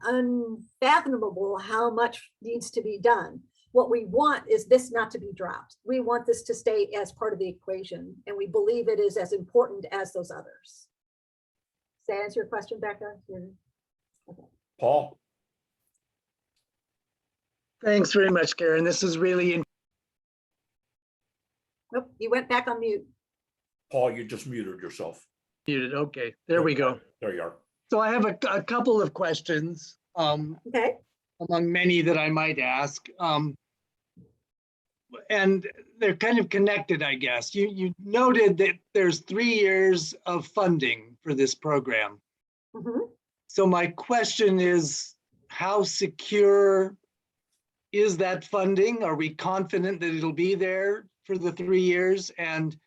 unfathomable how much needs to be done. What we want is this not to be dropped. We want this to stay as part of the equation, and we believe it is as important as those others. Does that answer your question, Becca? Okay. Paul? Thanks very much, Karen. This is really Nope, you went back on mute. Paul, you just muted yourself. muted. Okay, there we go. There you are. So I have a couple of questions, Okay. among many that I might ask. And they're kind of connected, I guess. You noted that there's 3 years of funding for this program. Mhm. So my question is, how secure is that funding? Are we confident that it'll be there for the 3 years? And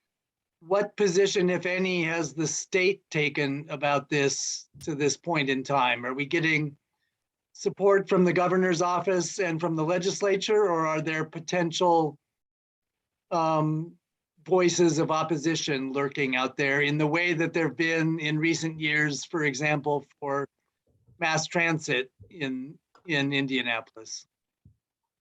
what position, if any, has the state taken about this to this point in time? Are we getting support from the governor's office and from the legislature, or are there potential voices of opposition lurking out there in the way that there have been in recent years, for example, for mass transit in Indianapolis?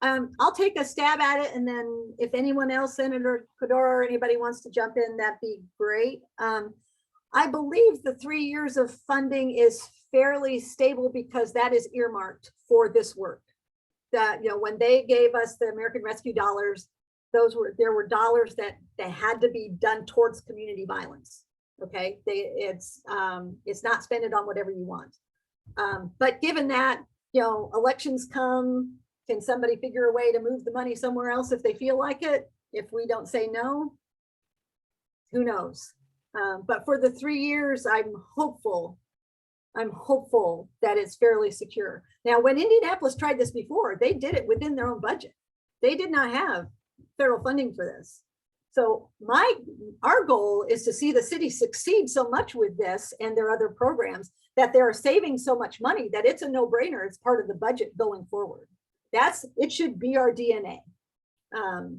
I'll take a stab at it, and then if anyone else, Senator Fedora or anybody wants to jump in, that'd be great. I believe the 3 years of funding is fairly stable because that is earmarked for this work. That, when they gave us the American Rescue dollars, there were dollars that had to be done towards community violence. Okay, it's not spend it on whatever you want. But given that, elections come, can somebody figure a way to move the money somewhere else if they feel like it? If we don't say no, who knows? But for the 3 years, I'm hopeful that it's fairly secure. Now, when Indianapolis tried this before, they did it within their own budget. They did not have federal funding for this. So our goal is to see the city succeed so much with this and their other programs that they're saving so much money that it's a no-brainer. It's part of the budget going forward. It should be our DNA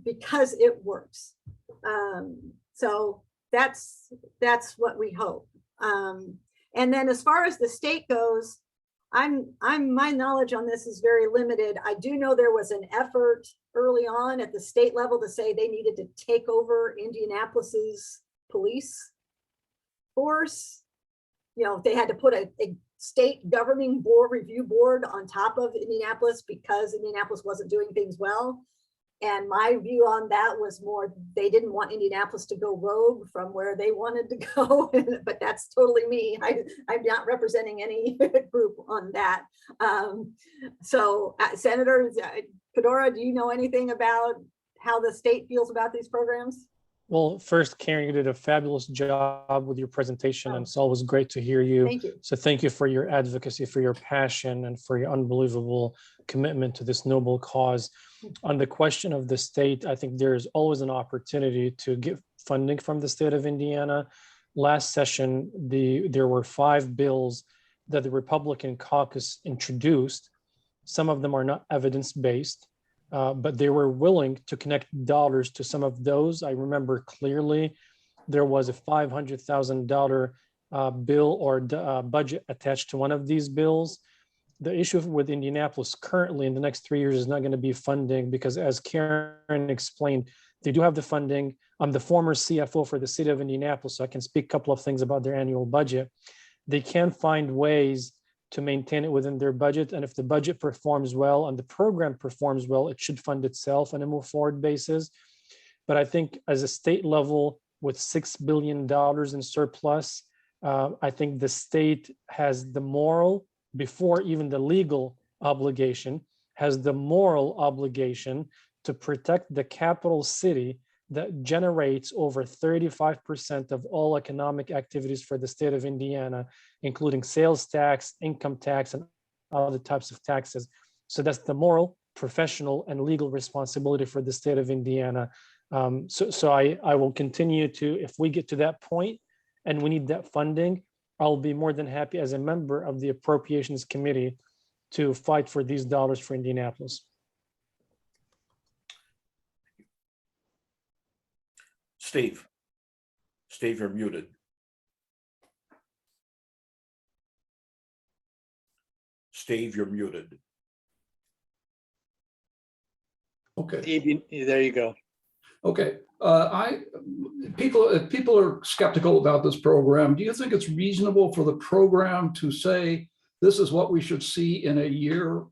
because it works. So that's what we hope. And then as far as the state goes, my knowledge on this is very limited. I do know there was an effort early on at the state level to say they needed to take over Indianapolis's police force. They had to put a state governing board review board on top of Indianapolis because Indianapolis wasn't doing things well. And my view on that was more, they didn't want Indianapolis to go rogue from where they wanted to go. But that's totally me. I'm not representing any group on that. Senator Fedora, do you know anything about how the state feels about these programs? Well, first, Karen, you did a fabulous job with your presentation, and it's always great to hear you. Thank you. So thank you for your advocacy, for your passion, and for your unbelievable commitment to this noble cause. On the question of the state, I think there's always an opportunity to get funding from the state of Indiana. Last session, there were 5 bills that the Republican caucus introduced. Some of them are not evidence-based. But they were willing to connect dollars to some of those. I remember clearly there was a $500,000 bill or budget attached to one of these bills. The issue with Indianapolis currently in the next 3 years is not going to be funding because, as Karen explained, they do have the funding. I'm the former CFO for the city of Indianapolis, so I can speak a couple of things about their annual budget. They can find ways to maintain it within their budget. And if the budget performs well and the program performs well, it should fund itself on a move forward basis. But I think as a state level with $6 billion in surplus, I think the state has the moral, before even the legal obligation, has the moral obligation to protect the capital city that generates over 35% of all economic activities for the state of Indiana, including sales tax, income tax, and other types of taxes. So that's the moral, professional, and legal responsibility for the state of Indiana. So I will continue to, if we get to that point and we need that funding, I'll be more than happy as a member of the Appropriations Committee to fight for these dollars for Indianapolis. Steve, you're muted. Steve, you're muted. Okay. There you go. Okay. People are skeptical about this program. Do you think it's reasonable for the program to say this is what we should see in a year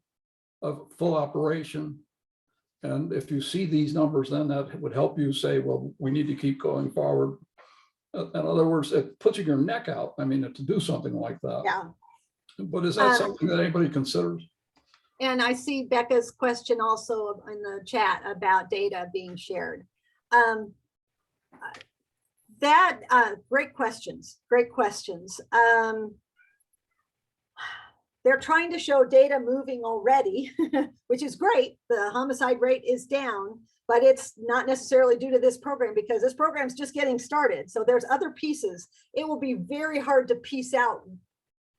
of full operation? And if you see these numbers, then that would help you say, well, we need to keep going forward. In other words, it puts your neck out. I mean, to do something like that. Yeah. But is that something that anybody considers? And I see Becca's question also in the chat about data being shared. Great questions. They're trying to show data moving already, which is great. The homicide rate is down, but it's not necessarily due to this program because this program's just getting started. So there's other pieces. It will be very hard to piece out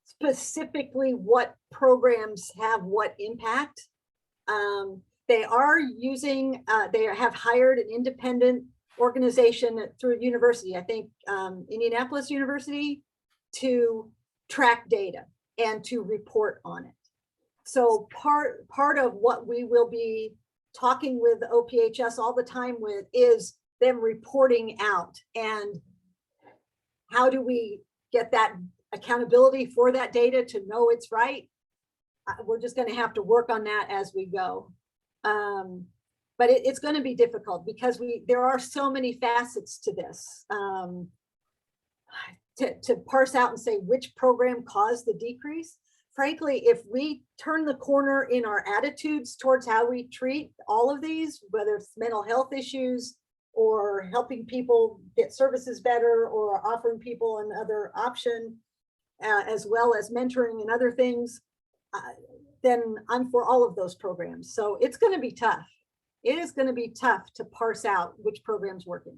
specifically what programs have what impact. They are using, they have hired an independent organization through university, I think Indianapolis University, to track data and to report on it. So part of what we will be talking with OPHS all the time with is them reporting out, and how do we get that accountability for that data to know it's right. We're just going to have to work on that as we go. But it's going to be difficult because there are so many facets to this. To parse out and say which program caused the decrease. Frankly, if we turn the corner in our attitudes towards how we treat all of these, whether it's mental health issues or helping people get services better or offering people another option, as well as mentoring and other things, then I'm for all of those programs. So it's going to be tough. It is going to be tough to parse out which program's working.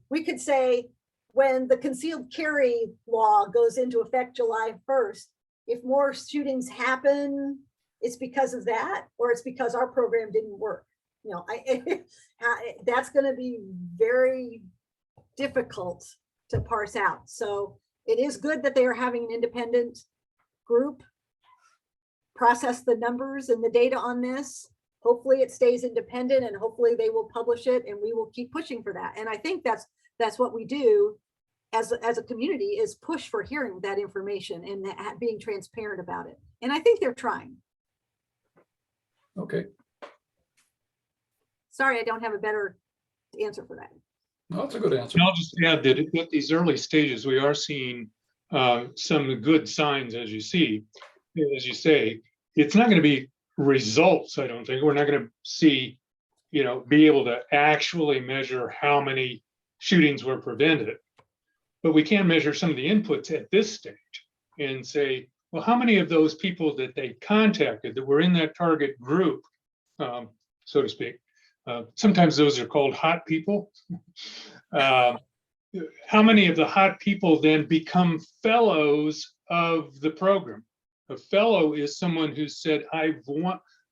We could say, when the concealed carry law goes into effect July 1st, if more shootings happen, it's because of that, or it's because our program didn't work. That's going to be very difficult to parse out. So it is good that they are having an independent group process the numbers and the data on this. Hopefully it stays independent, and hopefully they will publish it, and we will keep pushing for that. And I think that's what we do as a community, is push for hearing that information and being transparent about it. And I think they're trying. Okay. Sorry, I don't have a better answer for that. No, that's a good answer. And I'll just add that at these early stages, we are seeing some good signs, as you say. It's not going to be results, I don't think. We're not going to see, be able to actually measure how many shootings were prevented. But we can measure some of the inputs at this stage and say, well, how many of those people that they contacted that were in that target group, so to speak, sometimes those are called hot people. How many of the hot people then become fellows of the program? A fellow is someone who said, I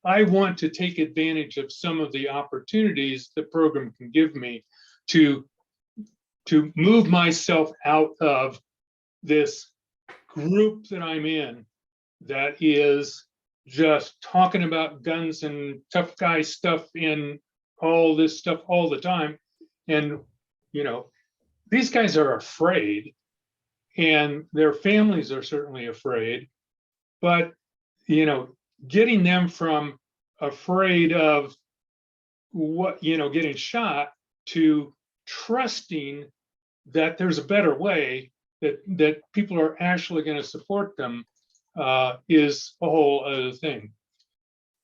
want to take advantage of some of the opportunities the program can give me to move myself out of this group that I'm in that is just talking about guns and tough guy stuff and all this stuff all the time. And, these guys are afraid, and their families are certainly afraid. But, getting them from afraid of getting shot to trusting that there's a better way, that people are actually going to support them, is a whole other thing.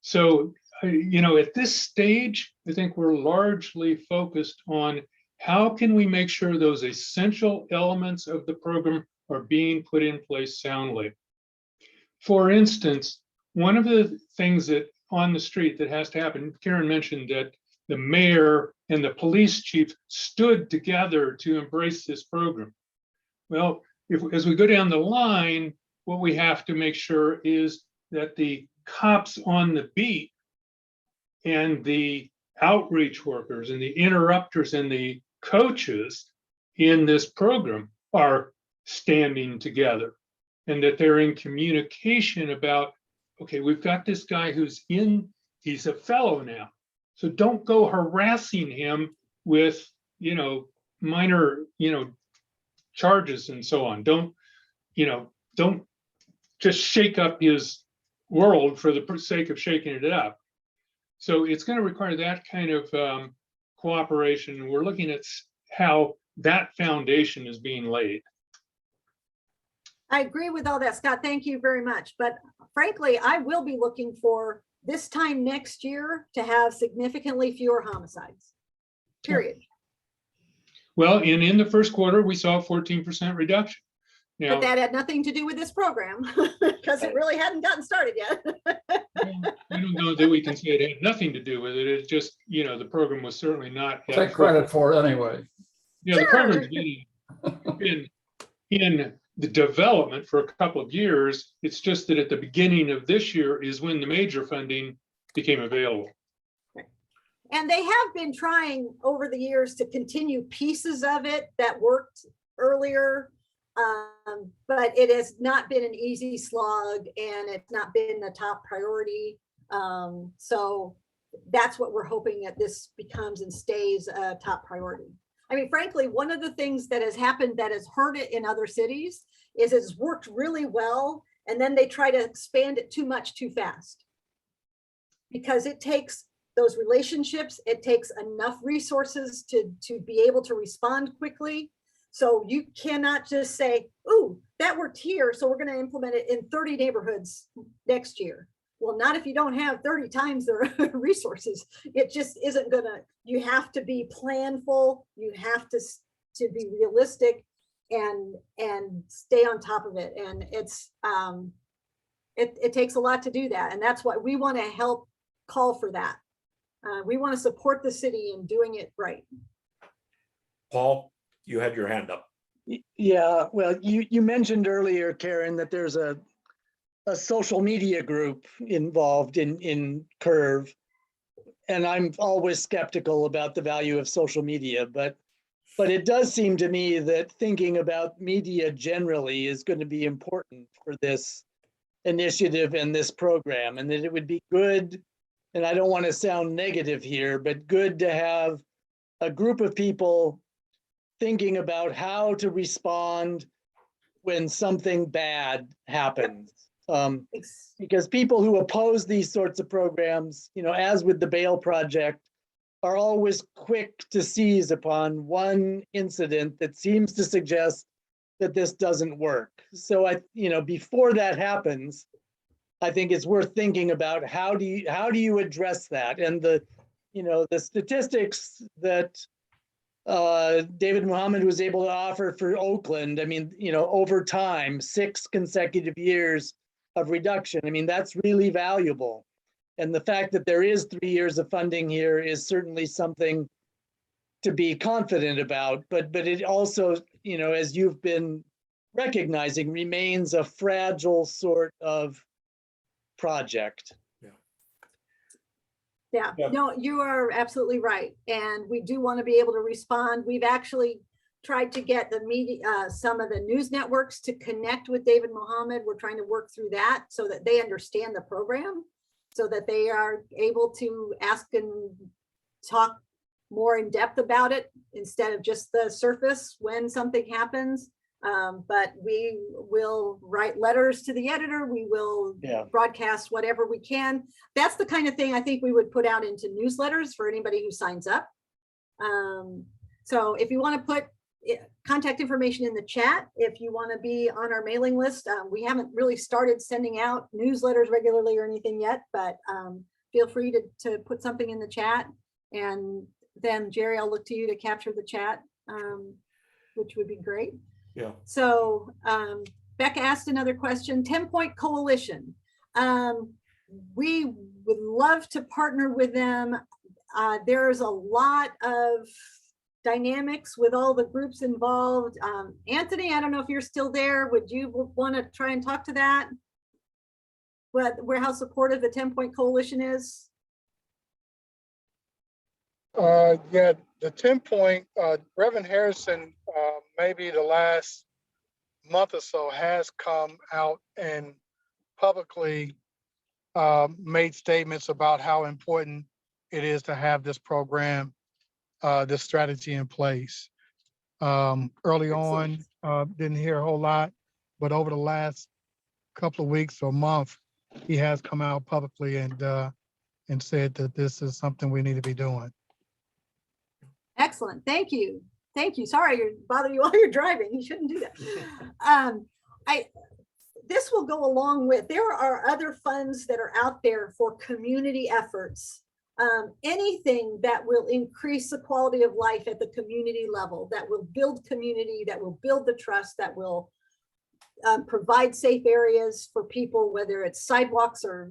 So, at this stage, I think we're largely focused on how can we make sure those essential elements of the program are being put in place soundly. For instance, one of the things that on the street that has to happen, Karen mentioned that the mayor and the police chief stood together to embrace this program. Well, as we go down the line, what we have to make sure is that the cops on the beat and the outreach workers and the interrupters and the coaches in this program are standing together, and that they're in communication about, okay, we've got this guy he's a fellow now, so don't go harassing him with, minor, charges and so on. Don't just shake up his world for the sake of shaking it up. So it's going to require that kind of cooperation. We're looking at how that foundation is being laid. I agree with all that, Scott. Thank you very much. But frankly, I will be looking for this time next year to have significantly fewer homicides, period. Well, in the first quarter, we saw a 14% reduction. Now, But that had nothing to do with this program because it really hadn't gotten started yet. I don't know that we can say it had nothing to do with it. It's just, the program was certainly not. Take credit for it anyway. Yeah, the program's been in the development for a couple of years. It's just that at the beginning of this year is when the major funding became available. And they have been trying over the years to continue pieces of it that worked earlier, but it has not been an easy slog, and it's not been a top priority. So that's what we're hoping that this becomes and stays a top priority. I mean, frankly, one of the things that has happened that has hurt it in other cities is it's worked really well, and then they try to expand it too much too fast. Because it takes those relationships, it takes enough resources to be able to respond quickly. So you cannot just say, ooh, that worked here, so we're going to implement it in 30 neighborhoods next year. Well, not if you don't have 30 times the resources. It just isn't gonna, you have to be planful, you have to be realistic and stay on top of it. And it's, it takes a lot to do that. And that's why we want to help call for that. We want to support the city in doing it right. Paul, you had your hand up. Yeah, well, you mentioned earlier, Karen, that there's a social media group involved in Curve. And I'm always skeptical about the value of social media, but it does seem to me that thinking about media generally is going to be important for this initiative and this program, and that it would be good, and I don't want to sound negative here, but good to have a group of people thinking about how to respond when something bad happens. Because people who oppose these sorts of programs, as with the Bail Project, are always quick to seize upon one incident that seems to suggest that this doesn't work. So before that happens, I think it's worth thinking about how do you address that? And the statistics that David Muhammad was able to offer for Oakland, over time, 6 consecutive years of reduction. That's really valuable. And the fact that there is 3 years of funding here is certainly something to be confident about, but it also, as you've been recognizing, remains a fragile sort of project. Yeah, no, you are absolutely right. And we do want to be able to respond. We've actually tried to get the media, some of the news networks to connect with David Muhammad. We're trying to work through that so that they understand the program, so that they are able to ask and talk more in depth about it instead of just the surface when something happens. But we will write letters to the editor. We will Yeah. broadcast whatever we can. That's the kind of thing I think we would put out into newsletters for anybody who signs up. So if you want to put contact information in the chat, if you want to be on our mailing list, we haven't really started sending out newsletters regularly or anything yet, but feel free to put something in the chat. And then Jerry, I'll look to you to capture the chat, which would be great. Yeah. So Becca asked another question, 10-point coalition. We would love to partner with them. There's a lot of dynamics with all the groups involved. Anthony, I don't know if you're still there. Would you want to try and talk to that? How supportive the 10-point coalition is? Yeah, the 10-point, Reverend Harrison, maybe the last month or so has come out and publicly made statements about how important it is to have this program, this strategy in place. Early on, didn't hear a whole lot, but over the last couple of weeks or month, he has come out publicly and said that this is something we need to be doing. Excellent. Thank you. Thank you. Sorry to bother you while you're driving. You shouldn't do that. This will go along with, there are other funds that are out there for community efforts. Anything that will increase the quality of life at the community level, that will build community, that will build the trust, that will provide safe areas for people, whether it's sidewalks or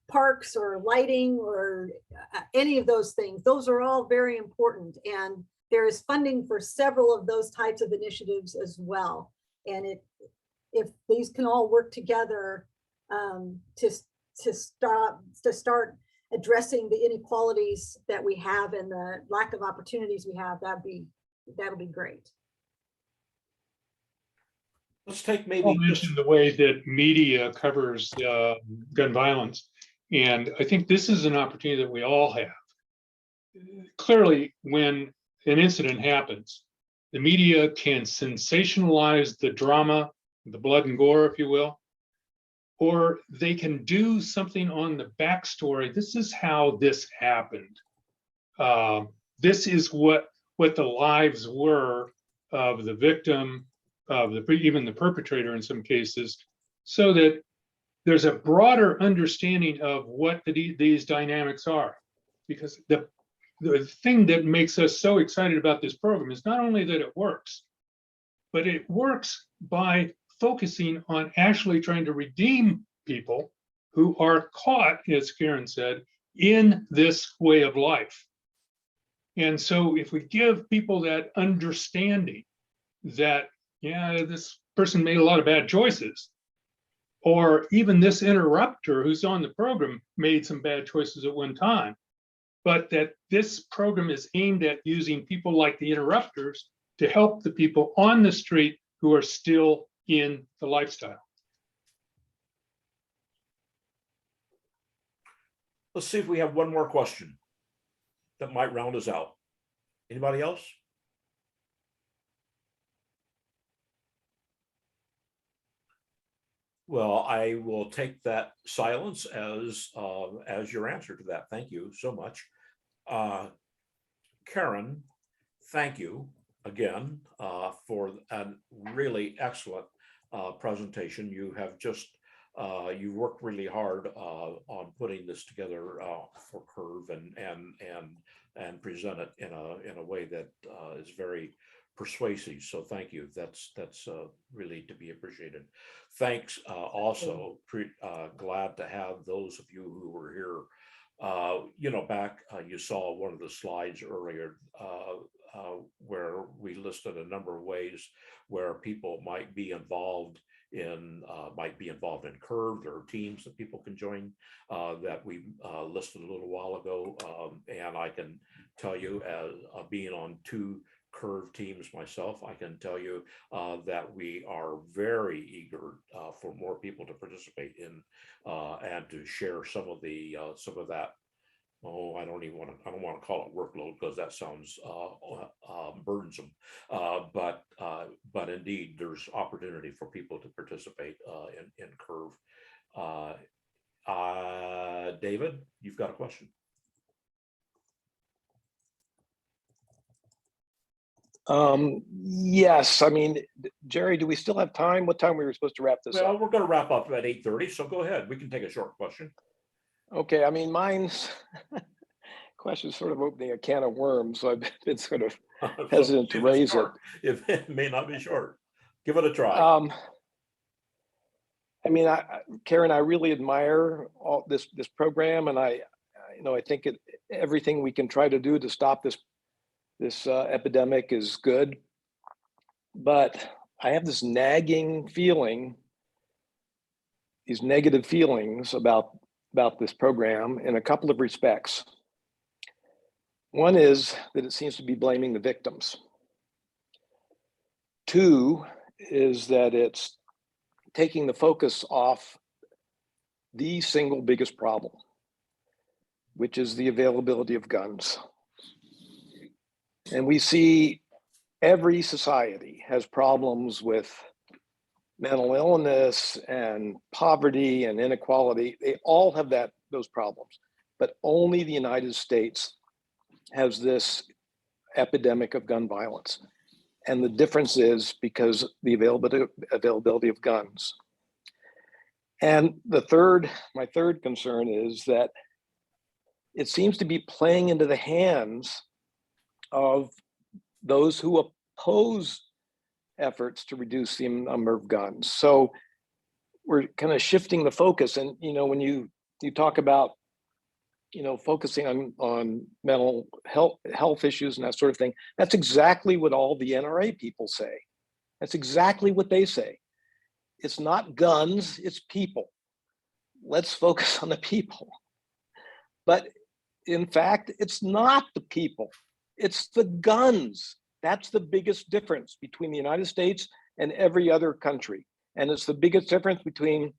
parks or lighting or any of those things. Those are all very important. And there is funding for several of those types of initiatives as well. And if these can all work together to start addressing the inequalities that we have and the lack of opportunities we have, that'll be great. Let's take maybe I'll mention the way that media covers gun violence. And I think this is an opportunity that we all have. Clearly, when an incident happens, the media can sensationalize the drama, the blood and gore, if you will, or they can do something on the backstory. This is how this happened. This is what the lives were of the victim, of even the perpetrator in some cases, so that there's a broader understanding of what these dynamics are. Because the thing that makes us so excited about this program is not only that it works, but it works by focusing on actually trying to redeem people who are caught, as Karen said, in this way of life. And so if we give people that understanding that, yeah, this person made a lot of bad choices, or even this interrupter who's on the program made some bad choices at one time, but that this program is aimed at using people like the interrupters to help the people on the street who are still in the lifestyle. Let's see if we have one more question that might round us out. Anybody else? Well, I will take that silence as your answer to that. Thank you so much. Karen, thank you again for a really excellent presentation. You have just you worked really hard on putting this together for Curve and present it in a way that is very persuasive. So thank you. That's really to be appreciated. Thanks. Also, glad to have those of you who were here. Back you saw one of the slides earlier where we listed a number of ways where people might be involved in Curve. There are teams that people can join that we listed a little while ago, and I can tell you, as being on two Curve teams myself, I can tell you that we are very eager for more people to participate in and to share some of that I don't want to call it workload because that sounds burdensome. But indeed, there's opportunity for people to participate in Curve. David, you've got a question. Yes, I mean, Jerry, do we still have time? What time we were supposed to wrap this Well, up? we're going to wrap up at 8:30, so go ahead. We can take a short question. Okay, I mean, mine's question is sort of opening a can of worms, so I've been sort of hesitant to raise it. It may not be short. Give it a try. I mean, Karen, I really admire all this program, and I think everything we can try to do to stop this epidemic is good. But I have this nagging feeling, these negative feelings about this program in a couple of respects. One is that it seems to be blaming the victims. Two is that it's taking the focus off the single biggest problem, which is the availability of guns. And we see every society has problems with mental illness and poverty and inequality. They all have those problems, but only the United States has this epidemic of gun violence. And the difference is because the availability of guns. And my third concern is that it seems to be playing into the hands of those who oppose efforts to reduce the number of guns. So we're kind of shifting the focus. And when you talk about focusing on mental health issues and that sort of thing, that's exactly what all the NRA people say. That's exactly what they say. It's not guns, it's people. Let's focus on the people. But in fact, it's not the people, it's the guns. That's the biggest difference between the United States and every other country. And it's the biggest difference between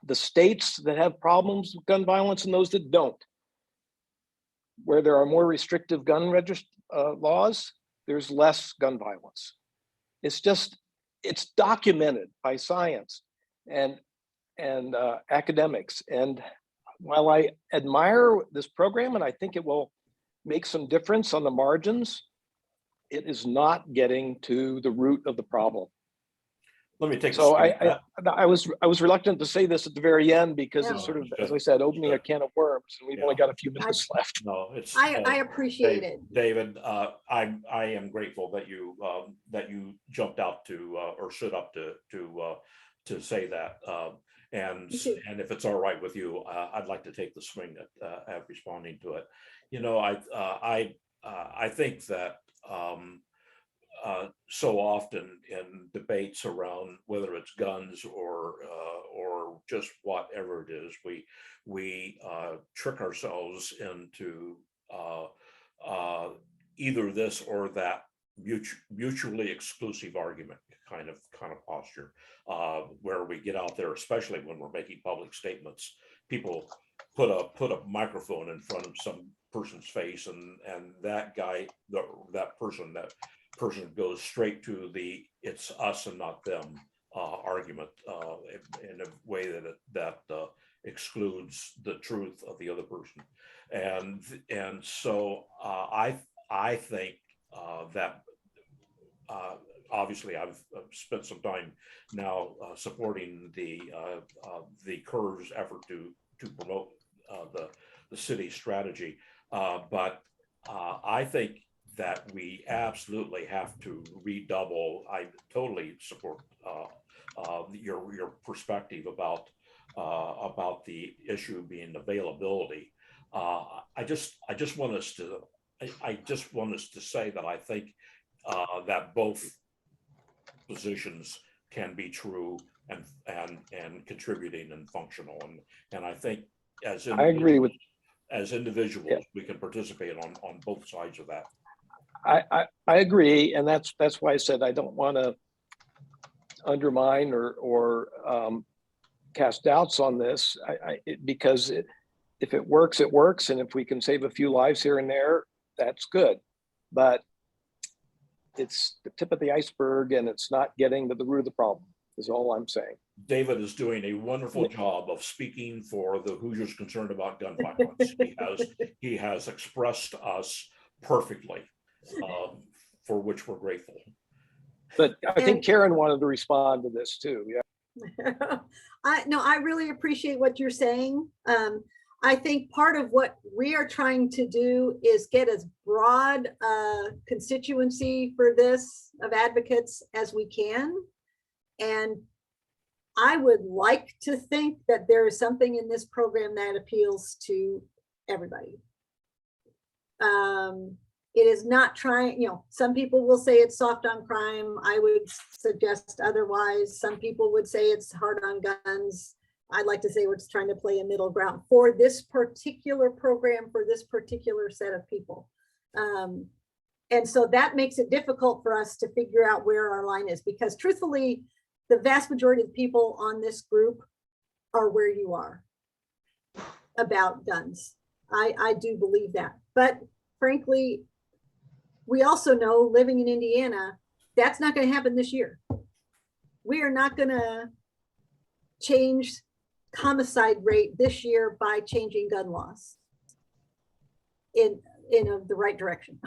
the states that have problems with gun violence and those that don't. Where there are more restrictive gun laws, there's less gun violence. It's documented by science and academics. And while I admire this program and I think it will make some difference on the margins, it is not getting to the root of the problem. Let me take. So I was reluctant to say this at the very end because it's sort of, as I said, opening a can of worms, and we've only got a few minutes left. No, it's. I appreciate it, David. I am grateful that you jumped out to or stood up to say that. And if it's all right with you, I'd like to take the swing at responding to it. I think that. So often in debates around whether it's guns or just whatever it is, we trick ourselves into either this or that mutually exclusive argument kind of posture, where we get out there, especially when we're making public statements. People put a microphone in front of some person's face, and that person goes straight to the "it's us and not them" argument in a way that excludes the truth of the other person, and so I think that obviously I've spent some time now supporting the Curve's effort to promote the city's strategy, but I think that we absolutely have to redouble. I totally support your perspective about the issue being availability. I just want us to say that I think that both positions can be true and contributing and functional, and I think I agree with. As individuals, we can participate on both sides of that. I agree, and that's why I said I don't want to undermine or cast doubts on this, because if it works, it works. And if we can save a few lives here and there, that's good. But it's the tip of the iceberg, and it's not getting to the root of the problem, is all I'm saying. David is doing a wonderful job of speaking for the Hoosiers concerned about gun violence. He has expressed us perfectly, for which we're grateful. But I think Karen wanted to respond to this too. Yeah. I really appreciate what you're saying. I think part of what we are trying to do is get as broad constituency for this of advocates as we can. And I would like to think that there is something in this program that appeals to everybody. It is not trying, some people will say it's soft on crime. I would suggest otherwise. Some people would say it's hard on guns. I'd like to say it's trying to play a middle ground for this particular program, for this particular set of people. And so that makes it difficult for us to figure out where our line is, because truthfully, the vast majority of people on this group are where you are about guns. I do believe that. But frankly, we also know, living in Indiana, that's not going to happen this year. We are not going to change homicide rate this year by changing gun laws in the right direction.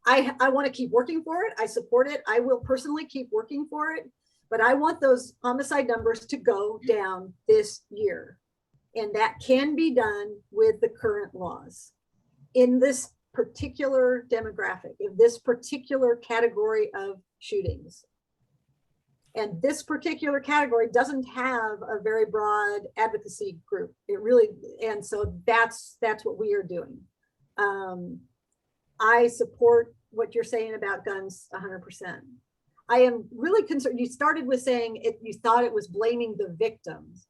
I want to keep working for it. I support it. I will personally keep working for it, but I want those homicide numbers to go down this year. And that can be done with the current laws in this particular demographic, in this particular category of shootings. And this particular category doesn't have a very broad advocacy group. It really, and so that's what we are doing. I support what you're saying about guns 100%. I am really concerned. You started with saying you thought it was blaming the victims.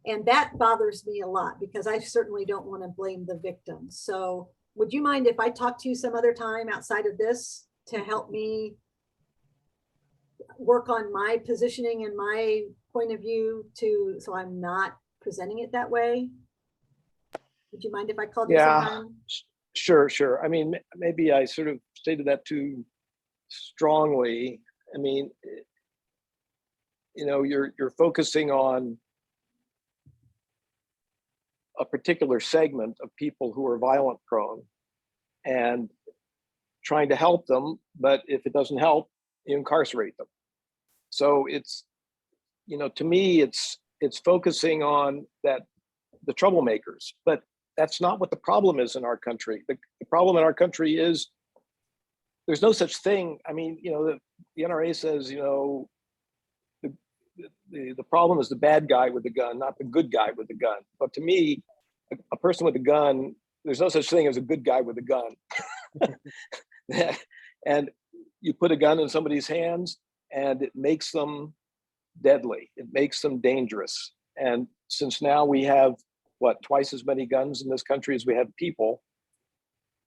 And that bothers me a lot, because I certainly don't want to blame the victims. So would you mind if I talk to you some other time outside of this to help me work on my positioning and my point of view so I'm not presenting it that way? Would you mind if I called you sometime? Sure. I mean, maybe I sort of stated that too strongly. I mean, you're focusing on a particular segment of people who are violent prone and trying to help them, but if it doesn't help, you incarcerate them. So it's, to me, it's focusing on the troublemakers, but that's not what the problem is in our country. The problem in our country is there's no such thing. I mean, the NRA says, the problem is the bad guy with the gun, not the good guy with the gun. But to me, a person with a gun, there's no such thing as a good guy with a gun. And you put a gun in somebody's hands and it makes them deadly. It makes them dangerous. And since now we have, twice as many guns in this country as we have people,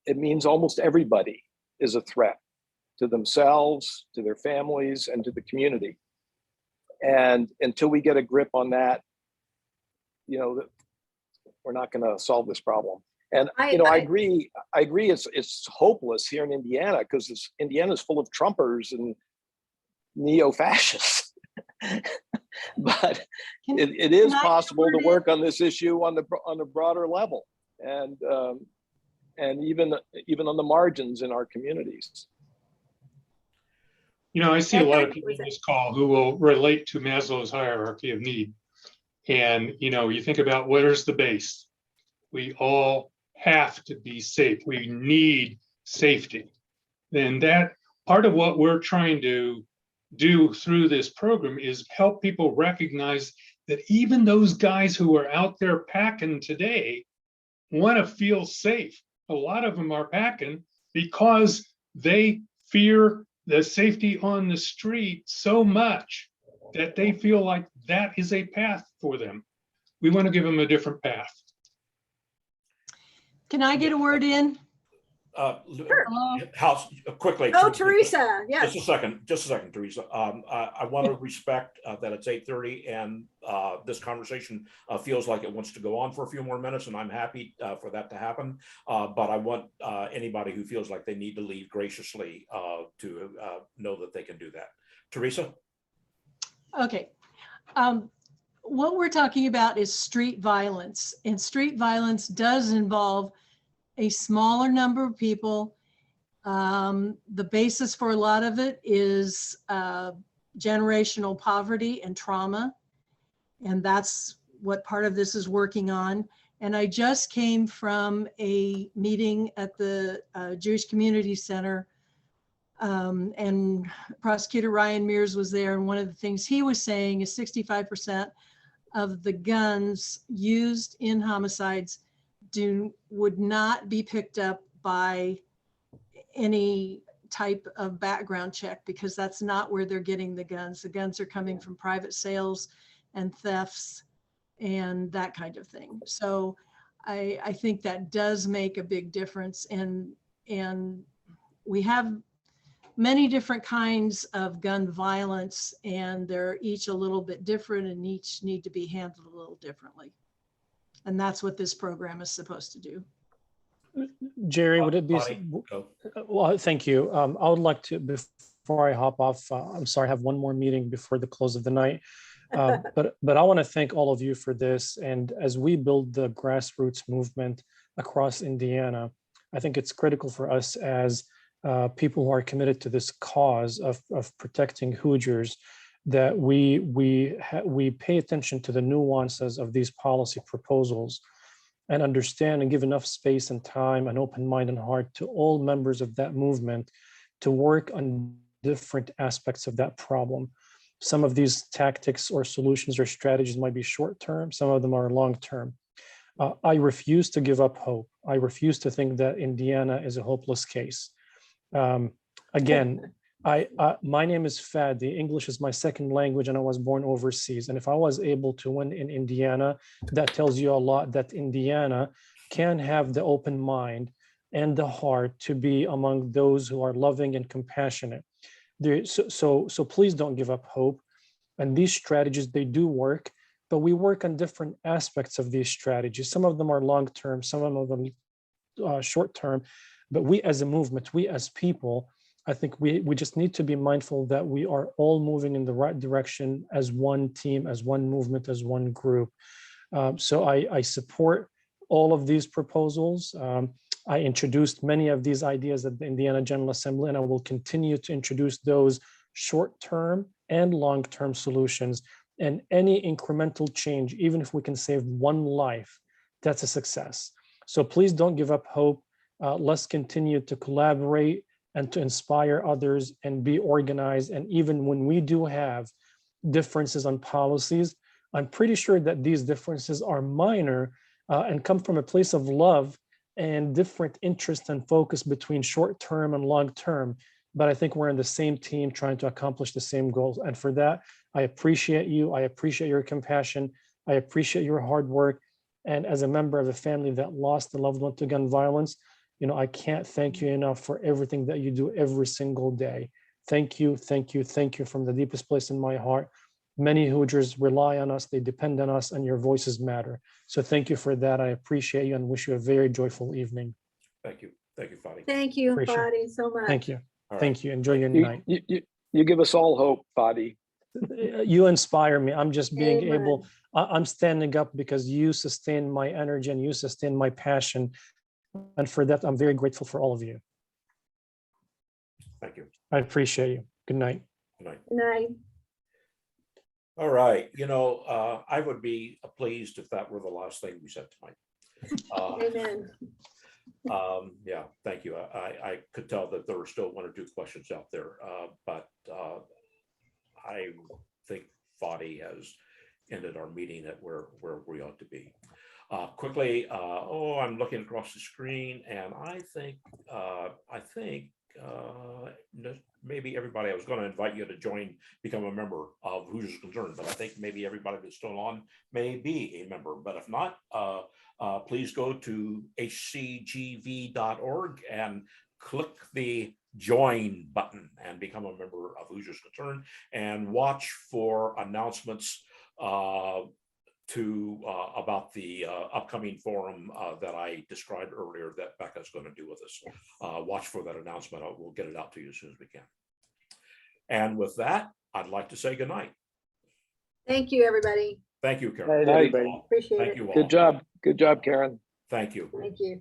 it means almost everybody is a threat to themselves, to their families, and to the community. And until we get a grip on that, we're not going to solve this problem. And I agree. It's hopeless here in Indiana, because Indiana's full of Trumpers and neo-fascists. But it is possible to work on this issue on a broader level, and even on the margins in our communities. I see a lot of people in this call who will relate to Maslow's hierarchy of need. And, you think about what is the base? We all have to be safe. We need safety. And that part of what we're trying to do through this program is help people recognize that even those guys who are out there packing today want to feel safe. A lot of them are packing because they fear the safety on the street so much that they feel like that is a path for them. We want to give them a different path. Can I get a word in? Hello? House, quickly. Oh, Teresa, yes. Just a second, Teresa. I want to respect that it's 8:30 and this conversation feels like it wants to go on for a few more minutes, and I'm happy for that to happen. But I want anybody who feels like they need to leave graciously to know that they can do that. Teresa? Okay. What we're talking about is street violence, and street violence does involve a smaller number of people. The basis for a lot of it is generational poverty and trauma. And that's what part of this is working on. And I just came from a meeting at the Jewish Community Center, and Prosecutor Ryan Mears was there. And one of the things he was saying is 65% of the guns used in homicides would not be picked up by any type of background check, because that's not where they're getting the guns. The guns are coming from private sales and thefts and that kind of thing. So I think that does make a big difference. And we have many different kinds of gun violence, and they're each a little bit different and each need to be handled a little differently. And that's what this program is supposed to do. Jerry, would it be, Go. well, thank you. I would like to, before I hop off, I'm sorry, I have one more meeting before the close of the night. But I want to thank all of you for this. And as we build the grassroots movement across Indiana, I think it's critical for us as people who are committed to this cause of protecting Hoosiers, that we pay attention to the nuances of these policy proposals and understand and give enough space and time and open mind and heart to all members of that movement to work on different aspects of that problem. Some of these tactics or solutions or strategies might be short-term, some of them are long-term. I refuse to give up hope. I refuse to think that Indiana is a hopeless case. Again, my name is Fadi. English is my second language, and I was born overseas. And if I was able to win in Indiana, that tells you a lot that Indiana can have the open mind and the heart to be among those who are loving and compassionate. So please don't give up hope. And these strategies, they do work, but we work on different aspects of these strategies. Some of them are long-term, some of them short-term. But we as a movement, we as people, I think we just need to be mindful that we are all moving in the right direction as one team, as one movement, as one group. So I support all of these proposals. I introduced many of these ideas at the Indiana General Assembly, and I will continue to introduce those short-term and long-term solutions. And any incremental change, even if we can save one life, that's a success. So please don't give up hope. Let's continue to collaborate and to inspire others and be organized. And even when we do have differences on policies, I'm pretty sure that these differences are minor and come from a place of love and different interest and focus between short-term and long-term. But I think we're in the same team trying to accomplish the same goals. And for that, I appreciate you. I appreciate your compassion. I appreciate your hard work. And as a member of a family that lost a loved one to gun violence, you know, I can't thank you enough for everything that you do every single day. Thank you, thank you, thank you from the deepest place in my heart. Many Hoosiers rely on us, they depend on us, and your voices matter. So thank you for that. I appreciate you and wish you a very joyful evening. Thank you. Thank you, Fadi. Thank you, Appreciate it. Fadi, so much. Thank you. All right. Thank you. Enjoy your night. You give us all hope, Fadi. You inspire me. I'm just being Amen. able, I'm standing up because you sustain my energy and you sustain my passion. And for that, I'm very grateful for all of you. Thank you. I appreciate you. Good night. Good night. Good night. All right. You know, I would be pleased if that were the last thing we said tonight. Amen. Yeah, thank you. I could tell that there were still one or two questions out there, but I think Fadi has ended our meeting at where we ought to be. Quickly, I'm looking across the screen, and I think maybe everybody, I was going to invite you to join, become a member of Hoosiers Concerned, but I think maybe everybody that's still on may be a member. But if not, please go to hcgv.org and click the join button and become a member of Hoosiers Concerned, and watch for announcements about the upcoming forum that I described earlier that Becca's going to do with us. Watch for that announcement. We'll get it out to you as soon as we can. And with that, I'd like to say goodnight. Thank you, everybody. Thank you, Karen. Night, everybody. Appreciate Thank it. you all. Good job. Good job, Karen. Thank you. Thank you.